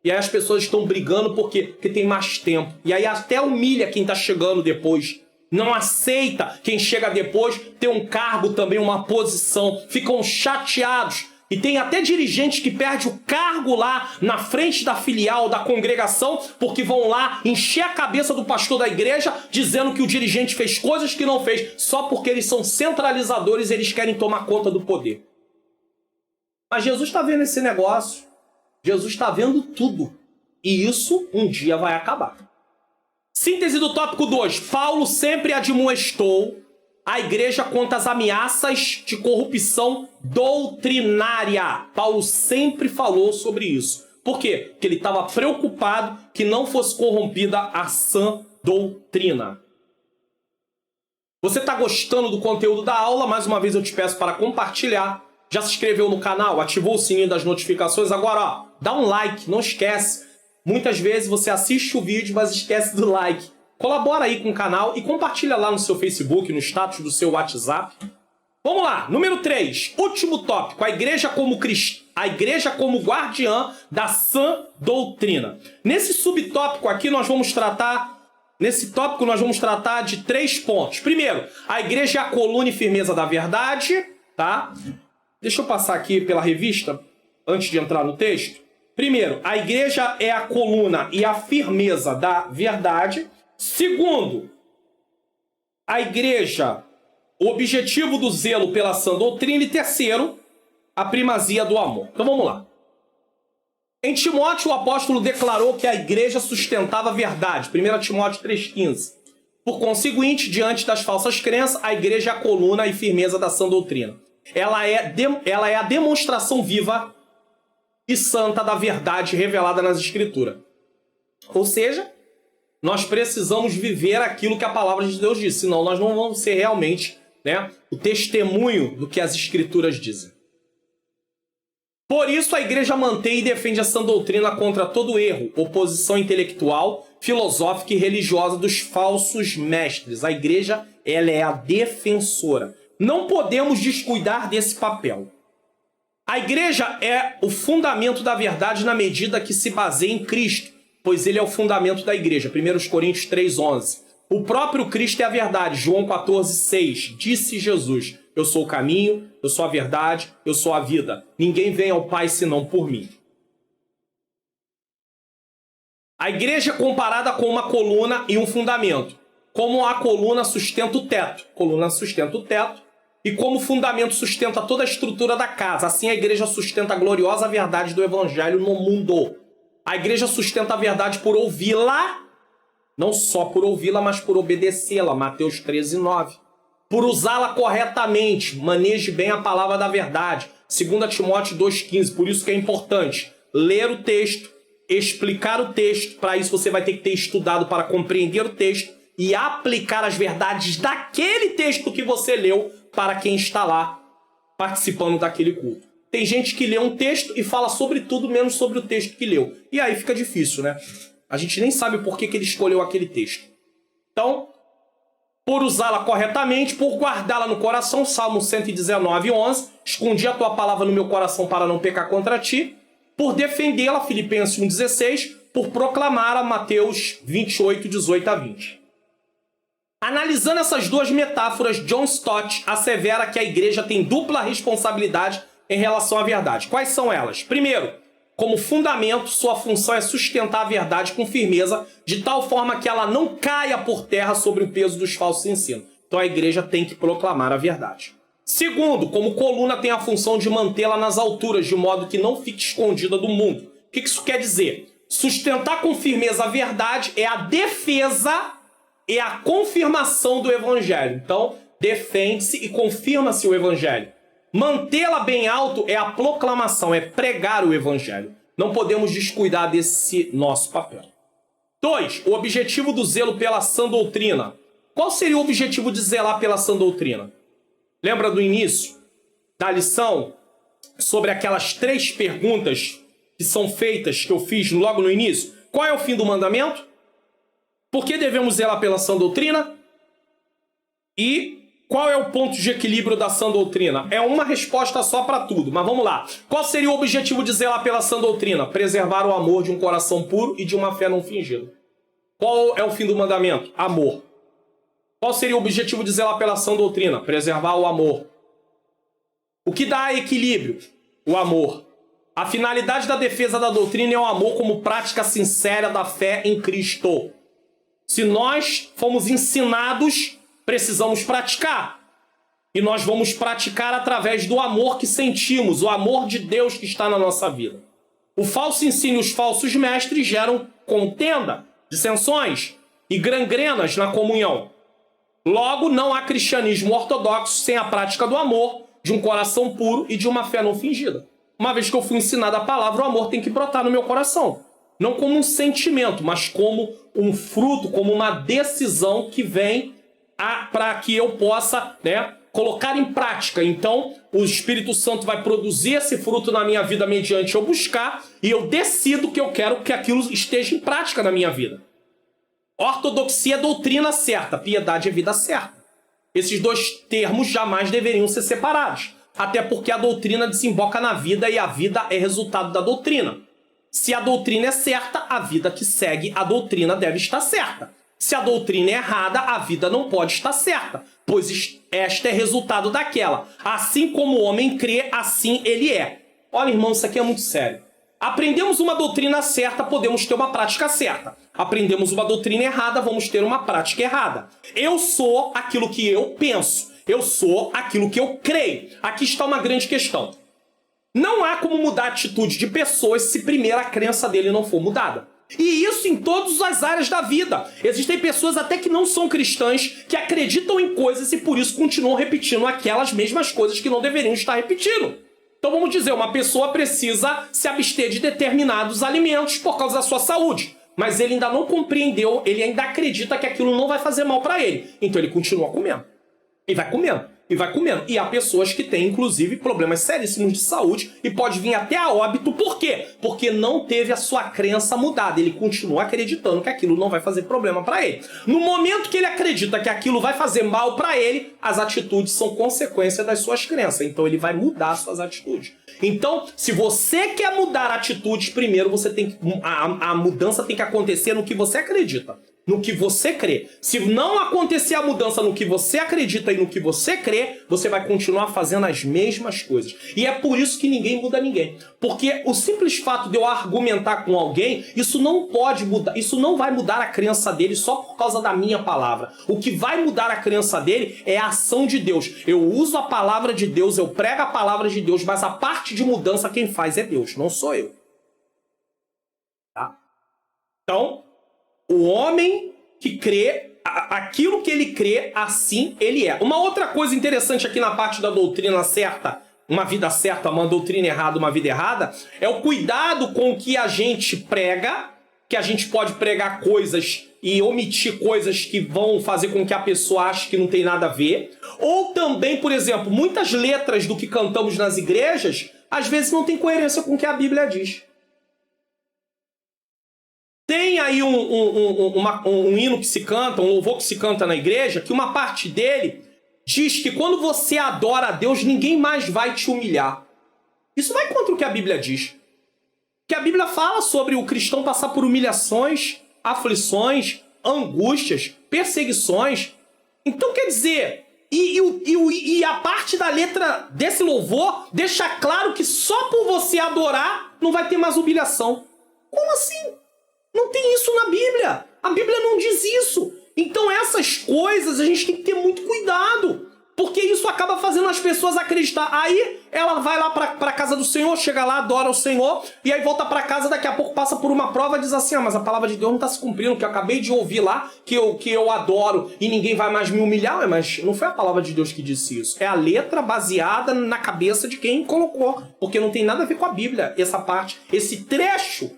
E aí as pessoas estão brigando por quê? Porque tem mais tempo. E aí até humilha quem está chegando depois. Não aceita quem chega depois ter um cargo também, uma posição. Ficam chateados. E tem até dirigentes que perdem o cargo lá na frente da filial, da congregação, porque vão lá encher a cabeça do pastor da igreja dizendo que o dirigente fez coisas que não fez, só porque eles são centralizadores e eles querem tomar conta do poder. Mas Jesus está vendo esse negócio. Jesus está vendo tudo. E isso um dia vai acabar. Síntese do tópico 2. Paulo sempre admoestou a igreja contra as ameaças de corrupção doutrinária. Paulo sempre falou sobre isso. Por quê? Porque ele estava preocupado que não fosse corrompida a sã doutrina. Você está gostando do conteúdo da aula? Mais uma vez eu te peço para compartilhar. Já se inscreveu no canal? Ativou o sininho das notificações? Agora, ó, dá um like, não esquece. Muitas vezes você assiste o vídeo, mas esquece do like. Colabora aí com o canal e compartilha lá no seu Facebook, no status do seu WhatsApp. Vamos lá, número 3, último tópico, a igreja como guardiã da sã doutrina. Nesse subtópico aqui nós vamos tratar de 3 pontos. Primeiro, a igreja é a coluna e firmeza da verdade, tá? Deixa eu passar aqui pela revista, antes de entrar no texto. Primeiro, a igreja é a coluna e a firmeza da verdade. Segundo, a igreja, o objetivo do zelo pela sã doutrina. E terceiro, a primazia do amor. Então vamos lá. Em Timóteo, o apóstolo declarou que a igreja sustentava a verdade. 1 Timóteo 3,15. Por conseguinte, diante das falsas crenças, a igreja é a coluna e firmeza da sã doutrina. Ela é a demonstração viva e santa da verdade revelada nas Escrituras. Ou seja, nós precisamos viver aquilo que a palavra de Deus diz, senão nós não vamos ser realmente, o testemunho do que as Escrituras dizem. Por isso, a igreja mantém e defende a sã doutrina contra todo erro, oposição intelectual, filosófica e religiosa dos falsos mestres. A igreja, ela é a defensora. Não podemos descuidar desse papel. A igreja é o fundamento da verdade na medida que se baseia em Cristo, pois ele é o fundamento da igreja. 1 Coríntios 3,11. O próprio Cristo é a verdade. João 14,6. Disse Jesus: eu sou o caminho, eu sou a verdade, eu sou a vida. Ninguém vem ao Pai senão por mim. A igreja é comparada com uma coluna e um fundamento. Como a coluna sustenta o teto. A coluna sustenta o teto. E como fundamento sustenta toda a estrutura da casa. Assim a igreja sustenta a gloriosa verdade do evangelho no mundo. A igreja sustenta a verdade por ouvi-la. Não só por ouvi-la, mas por obedecê-la. Mateus 13,9. Por usá-la corretamente. Maneje bem a palavra da verdade. 2 Timóteo 2,15. Por isso que é importante ler o texto, explicar o texto. Para isso você vai ter que ter estudado para compreender o texto e aplicar as verdades daquele texto que você leu para quem está lá participando daquele culto. Tem gente que lê um texto e fala sobre tudo menos sobre o texto que leu. E aí fica difícil, né? A gente nem sabe por que ele escolheu aquele texto. Então, por usá-la corretamente, por guardá-la no coração, Salmo 119:11, escondi a tua palavra no meu coração para não pecar contra ti, por defendê-la, Filipenses 1,16, por proclamá-la, Mateus 28:18-20. Analisando essas duas metáforas, John Stott assevera que a igreja tem dupla responsabilidade em relação à verdade. Quais são elas? Primeiro, como fundamento, sua função é sustentar a verdade com firmeza, de tal forma que ela não caia por terra sobre o peso dos falsos ensinos. Então a igreja tem que proclamar a verdade. Segundo, como coluna, tem a função de mantê-la nas alturas, de modo que não fique escondida do mundo. O que isso quer dizer? Sustentar com firmeza a verdade é a defesa e a confirmação do evangelho. Então, defende-se e confirma-se o evangelho. Mantê-la bem alto é a proclamação, é pregar o evangelho. Não podemos descuidar desse nosso papel. 2. O objetivo do zelo pela sã doutrina. Qual seria o objetivo de zelar pela sã doutrina? Lembra do início da lição sobre aquelas 3 perguntas que são feitas, que eu fiz logo no início? Qual é o fim do mandamento? Por que devemos zelar pela sã doutrina? E qual é o ponto de equilíbrio da sã doutrina? É uma resposta só para tudo, mas vamos lá. Qual seria o objetivo de zelar pela sã doutrina? Preservar o amor de um coração puro e de uma fé não fingida. Qual é o fim do mandamento? Amor. Qual seria o objetivo de zelar pela sã doutrina? Preservar o amor. O que dá equilíbrio? O amor. A finalidade da defesa da doutrina é o amor como prática sincera da fé em Cristo. Se nós fomos ensinados, precisamos praticar. E nós vamos praticar através do amor que sentimos, o amor de Deus que está na nossa vida. O falso ensino e os falsos mestres geram contenda, dissensões e gangrenas na comunhão. Logo, não há cristianismo ortodoxo sem a prática do amor, de um coração puro e de uma fé não fingida. Uma vez que eu fui ensinado a palavra, o amor tem que brotar no meu coração. Não como um sentimento, mas como um fruto, como uma decisão que vem para que eu possa, colocar em prática. Então, o Espírito Santo vai produzir esse fruto na minha vida mediante eu buscar, e eu decido que eu quero que aquilo esteja em prática na minha vida. Ortodoxia é doutrina certa, piedade é vida certa. Esses dois termos jamais deveriam ser separados, até porque a doutrina desemboca na vida e a vida é resultado da doutrina. Se a doutrina é certa, a vida que segue a doutrina deve estar certa. Se a doutrina é errada, a vida não pode estar certa, pois esta é resultado daquela. Assim como o homem crê, assim ele é. Olha, irmão, isso aqui é muito sério. Aprendemos uma doutrina certa, podemos ter uma prática certa. Aprendemos uma doutrina errada, vamos ter uma prática errada. Eu sou aquilo que eu penso. Eu sou aquilo que eu creio. Aqui está uma grande questão. Não há como mudar a atitude de pessoas se primeiro a crença dele não for mudada. E isso em todas as áreas da vida. Existem pessoas até que não são cristãs, que acreditam em coisas e por isso continuam repetindo aquelas mesmas coisas que não deveriam estar repetindo. Então vamos dizer, uma pessoa precisa se abster de determinados alimentos por causa da sua saúde. Mas ele ainda não compreendeu, ele ainda acredita que aquilo não vai fazer mal para ele. Então ele continua comendo. E vai comendo. E vai comendo. E há pessoas que têm, inclusive, problemas seríssimos de saúde e pode vir até a óbito. Por quê? Porque não teve a sua crença mudada. Ele continua acreditando que aquilo não vai fazer problema para ele. No momento que ele acredita que aquilo vai fazer mal para ele, as atitudes são consequência das suas crenças. Então ele vai mudar as suas atitudes. Então, se você quer mudar atitudes, primeiro você tem que, a mudança tem que acontecer no que você acredita. No que você crê. Se não acontecer a mudança no que você acredita e no que você crê, você vai continuar fazendo as mesmas coisas. E é por isso que ninguém muda ninguém. Porque o simples fato de eu argumentar com alguém, isso não pode mudar, isso não vai mudar a crença dele só por causa da minha palavra. O que vai mudar a crença dele é a ação de Deus. Eu uso a palavra de Deus, eu prego a palavra de Deus, mas a parte de mudança quem faz é Deus, não sou eu. Tá? Então, o homem que crê, aquilo que ele crê, assim ele é. Uma outra coisa interessante aqui na parte da doutrina certa, uma vida certa, uma doutrina errada, uma vida errada, é o cuidado com o que a gente prega, que a gente pode pregar coisas e omitir coisas que vão fazer com que a pessoa ache que não tem nada a ver. Ou também, por exemplo, muitas letras do que cantamos nas igrejas, às vezes não tem coerência com o que a Bíblia diz. Tem aí um hino que se canta, um louvor que se canta na igreja, que uma parte dele diz que quando você adora a Deus, ninguém mais vai te humilhar. Isso vai contra o que a Bíblia diz. Que a Bíblia fala sobre o cristão passar por humilhações, aflições, angústias, perseguições. Então quer dizer, e a parte da letra desse louvor deixa claro que só por você adorar não vai ter mais humilhação. Como assim? Não tem isso na Bíblia. A Bíblia não diz isso. Então essas coisas a gente tem que ter muito cuidado. Porque isso acaba fazendo as pessoas acreditar. Aí ela vai lá para a casa do Senhor, chega lá, adora o Senhor, e aí volta para casa, daqui a pouco passa por uma prova e diz assim, mas a palavra de Deus não está se cumprindo, que eu acabei de ouvir lá, que eu adoro e ninguém vai mais me humilhar. Mas não foi a palavra de Deus que disse isso. É a letra baseada na cabeça de quem colocou. Porque não tem nada a ver com a Bíblia. Essa parte, esse trecho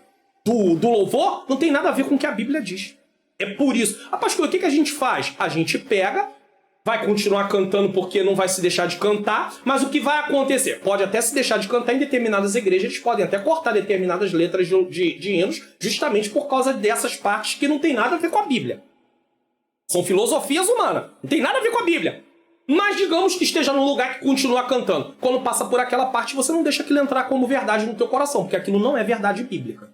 do louvor não tem nada a ver com o que a Bíblia diz. É por isso. Pastor, o que a gente faz? A gente pega, vai continuar cantando porque não vai se deixar de cantar, mas o que vai acontecer? Pode até se deixar de cantar em determinadas igrejas, eles podem até cortar determinadas letras de hinos, justamente por causa dessas partes que não tem nada a ver com a Bíblia. São filosofias humanas, não tem nada a ver com a Bíblia. Mas digamos que esteja num lugar que continua cantando. Quando passa por aquela parte, você não deixa aquilo entrar como verdade no teu coração, porque aquilo não é verdade bíblica.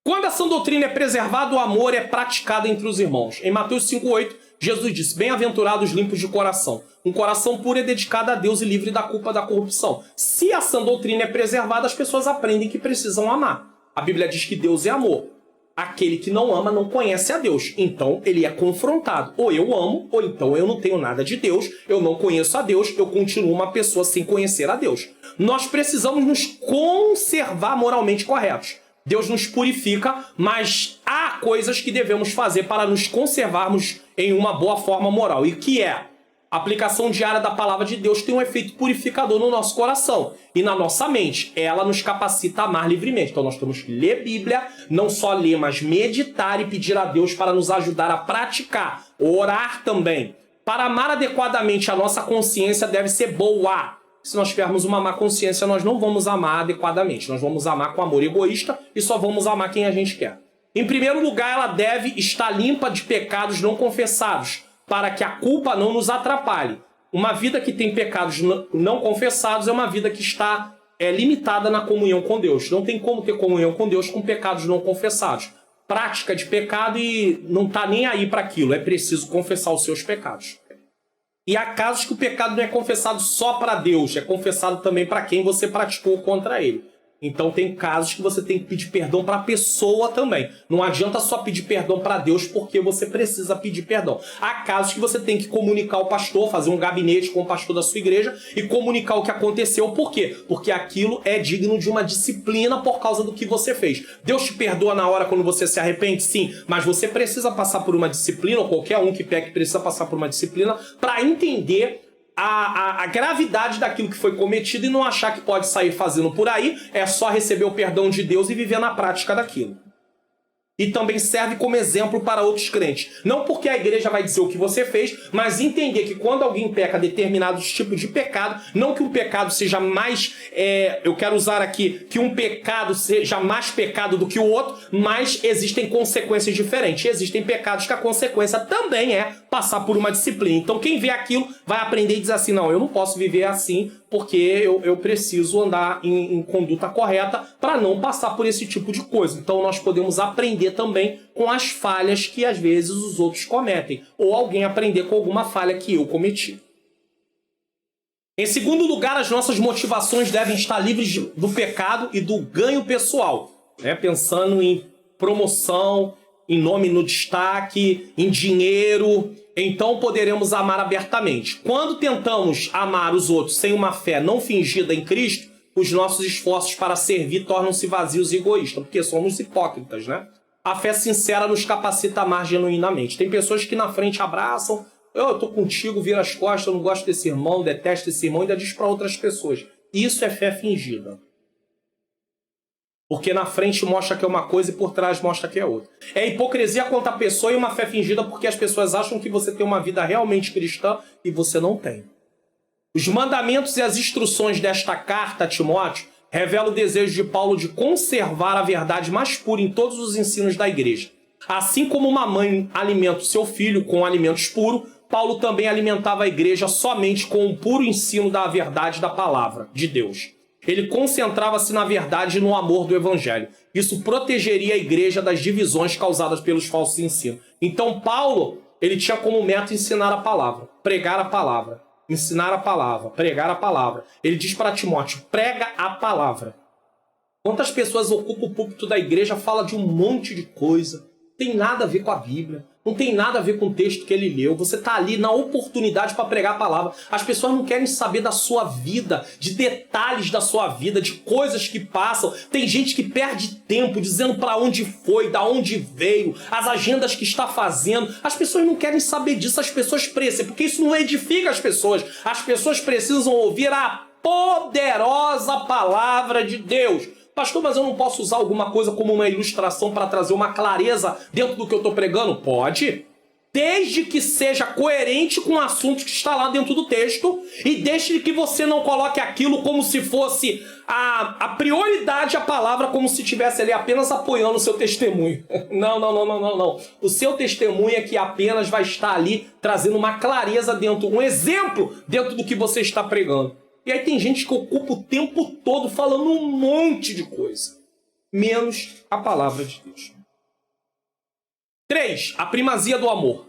Quando a sã doutrina é preservada, o amor é praticado entre os irmãos. Em Mateus 5,8, Jesus disse, bem-aventurados limpos de coração. Um coração puro é dedicado a Deus e livre da culpa da corrupção. Se a sã doutrina é preservada, as pessoas aprendem que precisam amar. A Bíblia diz que Deus é amor. Aquele que não ama não conhece a Deus. Então ele é confrontado. Ou eu amo, ou então eu não tenho nada de Deus, eu não conheço a Deus, eu continuo uma pessoa sem conhecer a Deus. Nós precisamos nos conservar moralmente corretos. Deus nos purifica, mas há coisas que devemos fazer para nos conservarmos em uma boa forma moral. E que é? A aplicação diária da palavra de Deus tem um efeito purificador no nosso coração e na nossa mente. Ela nos capacita a amar livremente. Então nós temos que ler Bíblia, não só ler, mas meditar e pedir a Deus para nos ajudar a praticar. Orar também. Para amar adequadamente, a nossa consciência deve ser boa. Se nós tivermos uma má consciência, nós não vamos amar adequadamente. Nós vamos amar com amor egoísta e só vamos amar quem a gente quer. Em primeiro lugar, ela deve estar limpa de pecados não confessados, para que a culpa não nos atrapalhe. Uma vida que tem pecados não confessados é uma vida que está limitada na comunhão com Deus. Não tem como ter comunhão com Deus com pecados não confessados. Prática de pecado e não está nem aí para aquilo. É preciso confessar os seus pecados. E há casos que o pecado não é confessado só para Deus, é confessado também para quem você praticou contra ele. Então tem casos que você tem que pedir perdão para a pessoa também. Não adianta só pedir perdão para Deus porque você precisa pedir perdão. Há casos que você tem que comunicar ao pastor, fazer um gabinete com o pastor da sua igreja e comunicar o que aconteceu. Por quê? Porque aquilo é digno de uma disciplina por causa do que você fez. Deus te perdoa na hora quando você se arrepende? Sim, mas você precisa passar por uma disciplina, ou qualquer um que peque precisa passar por uma disciplina para entender a gravidade daquilo que foi cometido e não achar que pode sair fazendo por aí, é só receber o perdão de Deus e viver na prática daquilo. E também serve como exemplo para outros crentes. Não porque a igreja vai dizer o que você fez, mas entender que quando alguém peca determinados tipos de pecado, não que um pecado seja mais... eu quero usar aqui que um pecado seja mais pecado do que o outro, mas existem consequências diferentes. Existem pecados que a consequência também é passar por uma disciplina. Então quem vê aquilo vai aprender e dizer assim, não, eu não posso viver assim porque eu preciso andar em conduta correta para não passar por esse tipo de coisa. Então nós podemos aprender também com as falhas que às vezes os outros cometem, ou alguém aprender com alguma falha que eu cometi. Em segundo lugar, as nossas motivações devem estar livres do pecado e do ganho pessoal, pensando em promoção, em nome no destaque, em dinheiro. Então poderemos amar abertamente. Quando tentamos amar os outros sem uma fé não fingida em Cristo, os nossos esforços para servir tornam-se vazios e egoístas, porque somos hipócritas, né? A fé sincera nos capacita a amar genuinamente. Tem pessoas que na frente abraçam, eu tô contigo, vira as costas, eu não gosto desse irmão, detesto esse irmão, e ainda diz para outras pessoas. Isso é fé fingida. Porque na frente mostra que é uma coisa e por trás mostra que é outra. É hipocrisia contra a pessoa e uma fé fingida porque as pessoas acham que você tem uma vida realmente cristã e você não tem. Os mandamentos e as instruções desta carta a Timóteo revelam o desejo de Paulo de conservar a verdade mais pura em todos os ensinos da igreja. Assim como uma mãe alimenta o seu filho com alimentos puros, Paulo também alimentava a igreja somente com o puro ensino da verdade da palavra de Deus. Ele concentrava-se na verdade e no amor do evangelho. Isso protegeria a igreja das divisões causadas pelos falsos ensinos. Então Paulo, ele tinha como meta ensinar a palavra, pregar a palavra, ensinar a palavra, pregar a palavra. Ele diz para Timóteo, prega a palavra. Quantas pessoas ocupam o púlpito da igreja, fala de um monte de coisa, não tem nada a ver com a Bíblia, não tem nada a ver com o texto que ele leu. Você está ali na oportunidade para pregar a palavra. As pessoas não querem saber da sua vida, de detalhes da sua vida, de coisas que passam. Tem gente que perde tempo dizendo para onde foi, da onde veio, as agendas que está fazendo. As pessoas não querem saber disso, as pessoas precisam, porque isso não edifica as pessoas. As pessoas precisam ouvir a poderosa palavra de Deus. Pastor, mas eu não posso usar alguma coisa como uma ilustração para trazer uma clareza dentro do que eu estou pregando? Pode. Desde que seja coerente com o assunto que está lá dentro do texto e desde que você não coloque aquilo como se fosse a prioridade à palavra, como se estivesse ali apenas apoiando o seu testemunho. Não. O seu testemunho é que apenas vai estar ali trazendo uma clareza dentro, um exemplo dentro do que você está pregando. E aí tem gente que ocupa o tempo todo falando um monte de coisa, menos a palavra de Deus. 3. A primazia do amor.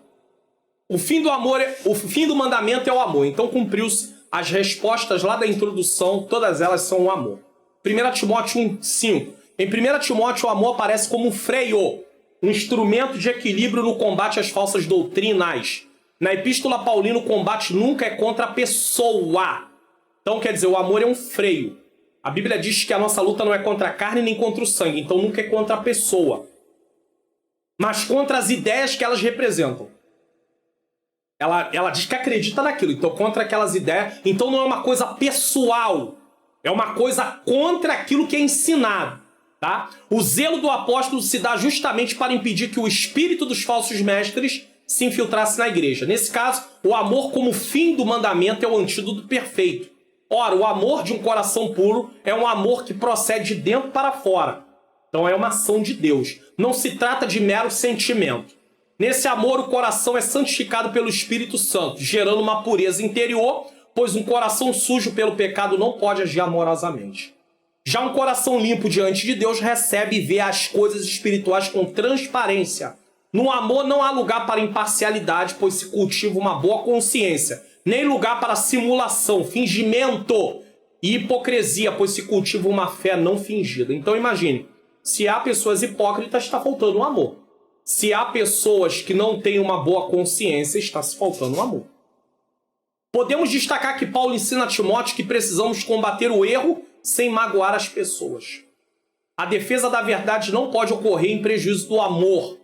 O fim do mandamento é o amor. Então cumpriu-se as respostas lá da introdução, todas elas são o amor. 1 Timóteo 1,5. Em 1 Timóteo o amor aparece como um freio, um instrumento de equilíbrio no combate às falsas doutrinas. Na Epístola Paulina o combate nunca é contra a pessoa. Então, quer dizer, o amor é um freio. A Bíblia diz que a nossa luta não é contra a carne nem contra o sangue. Então, nunca é contra a pessoa. Mas contra as ideias que elas representam. Ela diz que acredita naquilo. Então, contra aquelas ideias. Então, não é uma coisa pessoal. É uma coisa contra aquilo que é ensinado. Tá? O zelo do apóstolo se dá justamente para impedir que o espírito dos falsos mestres se infiltrasse na igreja. Nesse caso, o amor como fim do mandamento é o antídoto perfeito. Ora, o amor de um coração puro é um amor que procede de dentro para fora. Então é uma ação de Deus. Não se trata de mero sentimento. Nesse amor, o coração é santificado pelo Espírito Santo, gerando uma pureza interior, pois um coração sujo pelo pecado não pode agir amorosamente. Já um coração limpo diante de Deus recebe e vê as coisas espirituais com transparência. No amor não há lugar para imparcialidade, pois se cultiva uma boa consciência. nem lugar para simulação, fingimento e hipocrisia, pois se cultiva uma fé não fingida. Então imagine, se há pessoas hipócritas, está faltando o amor. Se há pessoas que não têm uma boa consciência, está se faltando o amor. Podemos destacar que Paulo ensina a Timóteo que precisamos combater o erro sem magoar as pessoas. A defesa da verdade não pode ocorrer em prejuízo do amor.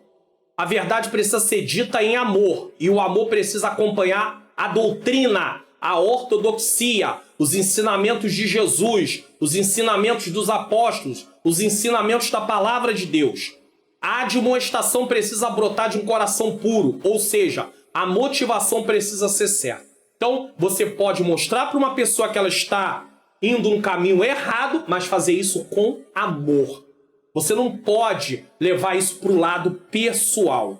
A verdade precisa ser dita em amor, e o amor precisa acompanhar a doutrina, a ortodoxia, os ensinamentos de Jesus, os ensinamentos dos apóstolos, os ensinamentos da palavra de Deus. A admoestação precisa brotar de um coração puro, ou seja, a motivação precisa ser certa. Então, você pode mostrar para uma pessoa que ela está indo um caminho errado, mas fazer isso com amor. Você não pode levar isso para o lado pessoal.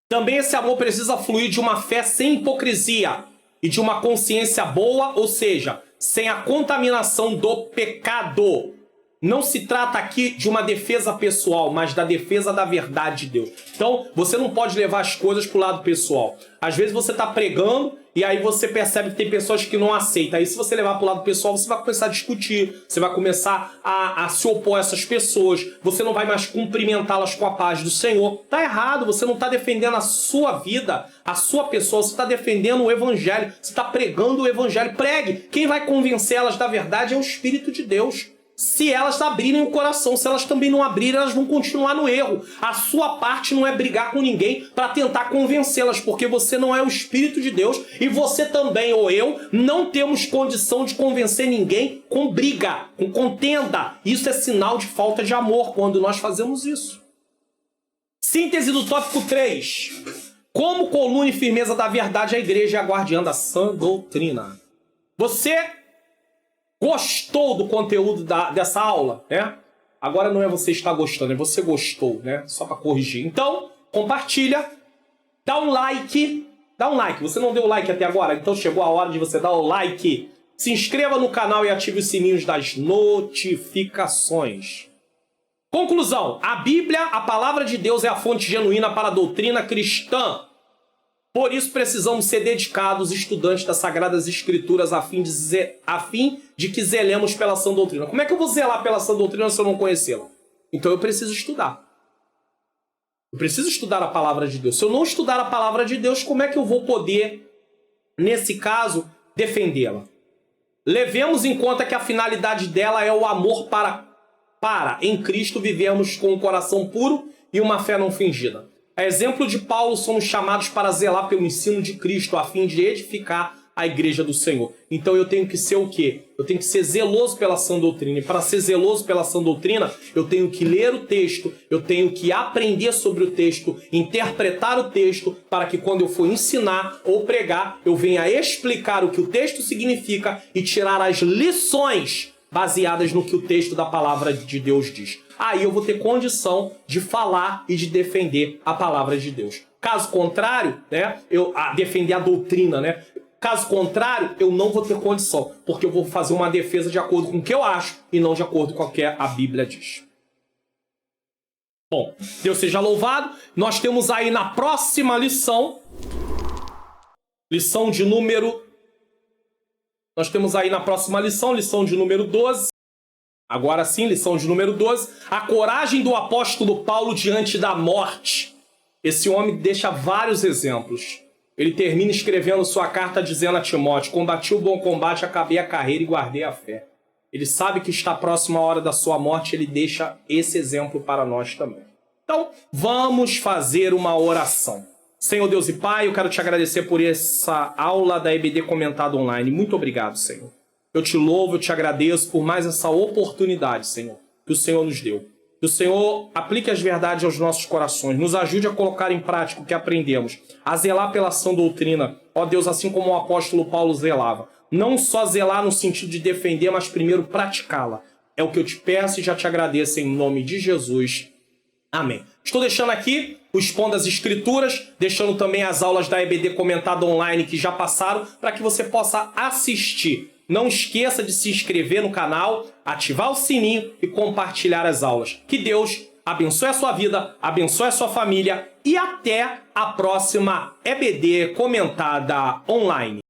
Também esse amor precisa fluir de uma fé sem hipocrisia e de uma consciência boa, ou seja, sem a contaminação do pecado. Não se trata aqui de uma defesa pessoal, mas da defesa da verdade de Deus. Então, você não pode levar as coisas para o lado pessoal. Às vezes você está pregando e aí você percebe que tem pessoas que não aceitam. Aí se você levar para o lado pessoal, você vai começar a discutir, você vai começar a se opor a essas pessoas, você não vai mais cumprimentá-las com a paz do Senhor. Está errado, você não está defendendo a sua vida, a sua pessoa, você está defendendo o Evangelho, você está pregando o Evangelho. Pregue! Quem vai convencer elas da verdade é o Espírito de Deus. Se elas abrirem o coração, se elas também não abrirem, elas vão continuar no erro. A sua parte não é brigar com ninguém para tentar convencê-las, porque você não é o Espírito de Deus e você também, ou eu, não temos condição de convencer ninguém com briga, com contenda. Isso é sinal de falta de amor quando nós fazemos isso. Síntese do tópico 3. Como coluna e firmeza da verdade, a igreja é a guardiã da sã doutrina. Você gostou do conteúdo dessa aula, né? Agora não é você estar gostando, é você gostou, né? Só para corrigir. Então, compartilha, dá um like. Dá um like. Você não deu like até agora? Então chegou a hora de você dar o like. Se inscreva no canal e ative os sininhos das notificações. Conclusão. A Bíblia, a palavra de Deus, é a fonte genuína para a doutrina cristã. Por isso precisamos ser dedicados estudantes das Sagradas Escrituras a fim de que zelemos pela sã doutrina. Como é que eu vou zelar pela sã doutrina se eu não conhecê-la? Então eu preciso estudar. Eu preciso estudar a palavra de Deus. Se eu não estudar a palavra de Deus, como é que eu vou poder, nesse caso, defendê-la? Levemos em conta que a finalidade dela é o amor para em Cristo vivermos com um coração puro e uma fé não fingida. A exemplo de Paulo, somos chamados para zelar pelo ensino de Cristo, a fim de edificar a igreja do Senhor. Então eu tenho que ser o quê? Eu tenho que ser zeloso pela sã doutrina. E para ser zeloso pela sã doutrina, eu tenho que ler o texto, eu tenho que aprender sobre o texto, interpretar o texto, para que quando eu for ensinar ou pregar, eu venha explicar o que o texto significa e tirar as lições baseadas no que o texto da palavra de Deus diz. Aí eu vou ter condição de falar e de defender a palavra de Deus. Caso contrário, né, defender a doutrina, né? Caso contrário, eu não vou ter condição, porque eu vou fazer uma defesa de acordo com o que eu acho e não de acordo com o que a Bíblia diz. Bom, Deus seja louvado. Nós temos aí na próxima lição, lição de número... Nós temos aí na próxima lição, lição de número 12. Agora sim, lição de número 12. A coragem do apóstolo Paulo diante da morte. Esse homem deixa vários exemplos. Ele termina escrevendo sua carta dizendo a Timóteo: combati o bom combate, acabei a carreira e guardei a fé. Ele sabe que está próxima a hora da sua morte, ele deixa esse exemplo para nós também. Então, vamos fazer uma oração. Senhor Deus e Pai, eu quero te agradecer por essa aula da EBD Comentada Online. Muito obrigado, Senhor. Eu te louvo, eu te agradeço por mais essa oportunidade, Senhor, que o Senhor nos deu. Que o Senhor aplique as verdades aos nossos corações, nos ajude a colocar em prática o que aprendemos, a zelar pela sã doutrina, ó Deus, assim como o apóstolo Paulo zelava. Não só zelar no sentido de defender, mas primeiro praticá-la. É o que eu te peço e já te agradeço em nome de Jesus. Amém. Estou deixando aqui o Expondo das Escrituras, deixando também as aulas da EBD Comentada Online que já passaram, para que você possa assistir. Não esqueça de se inscrever no canal, ativar o sininho e compartilhar as aulas. Que Deus abençoe a sua vida, abençoe a sua família e até a próxima EBD comentada online.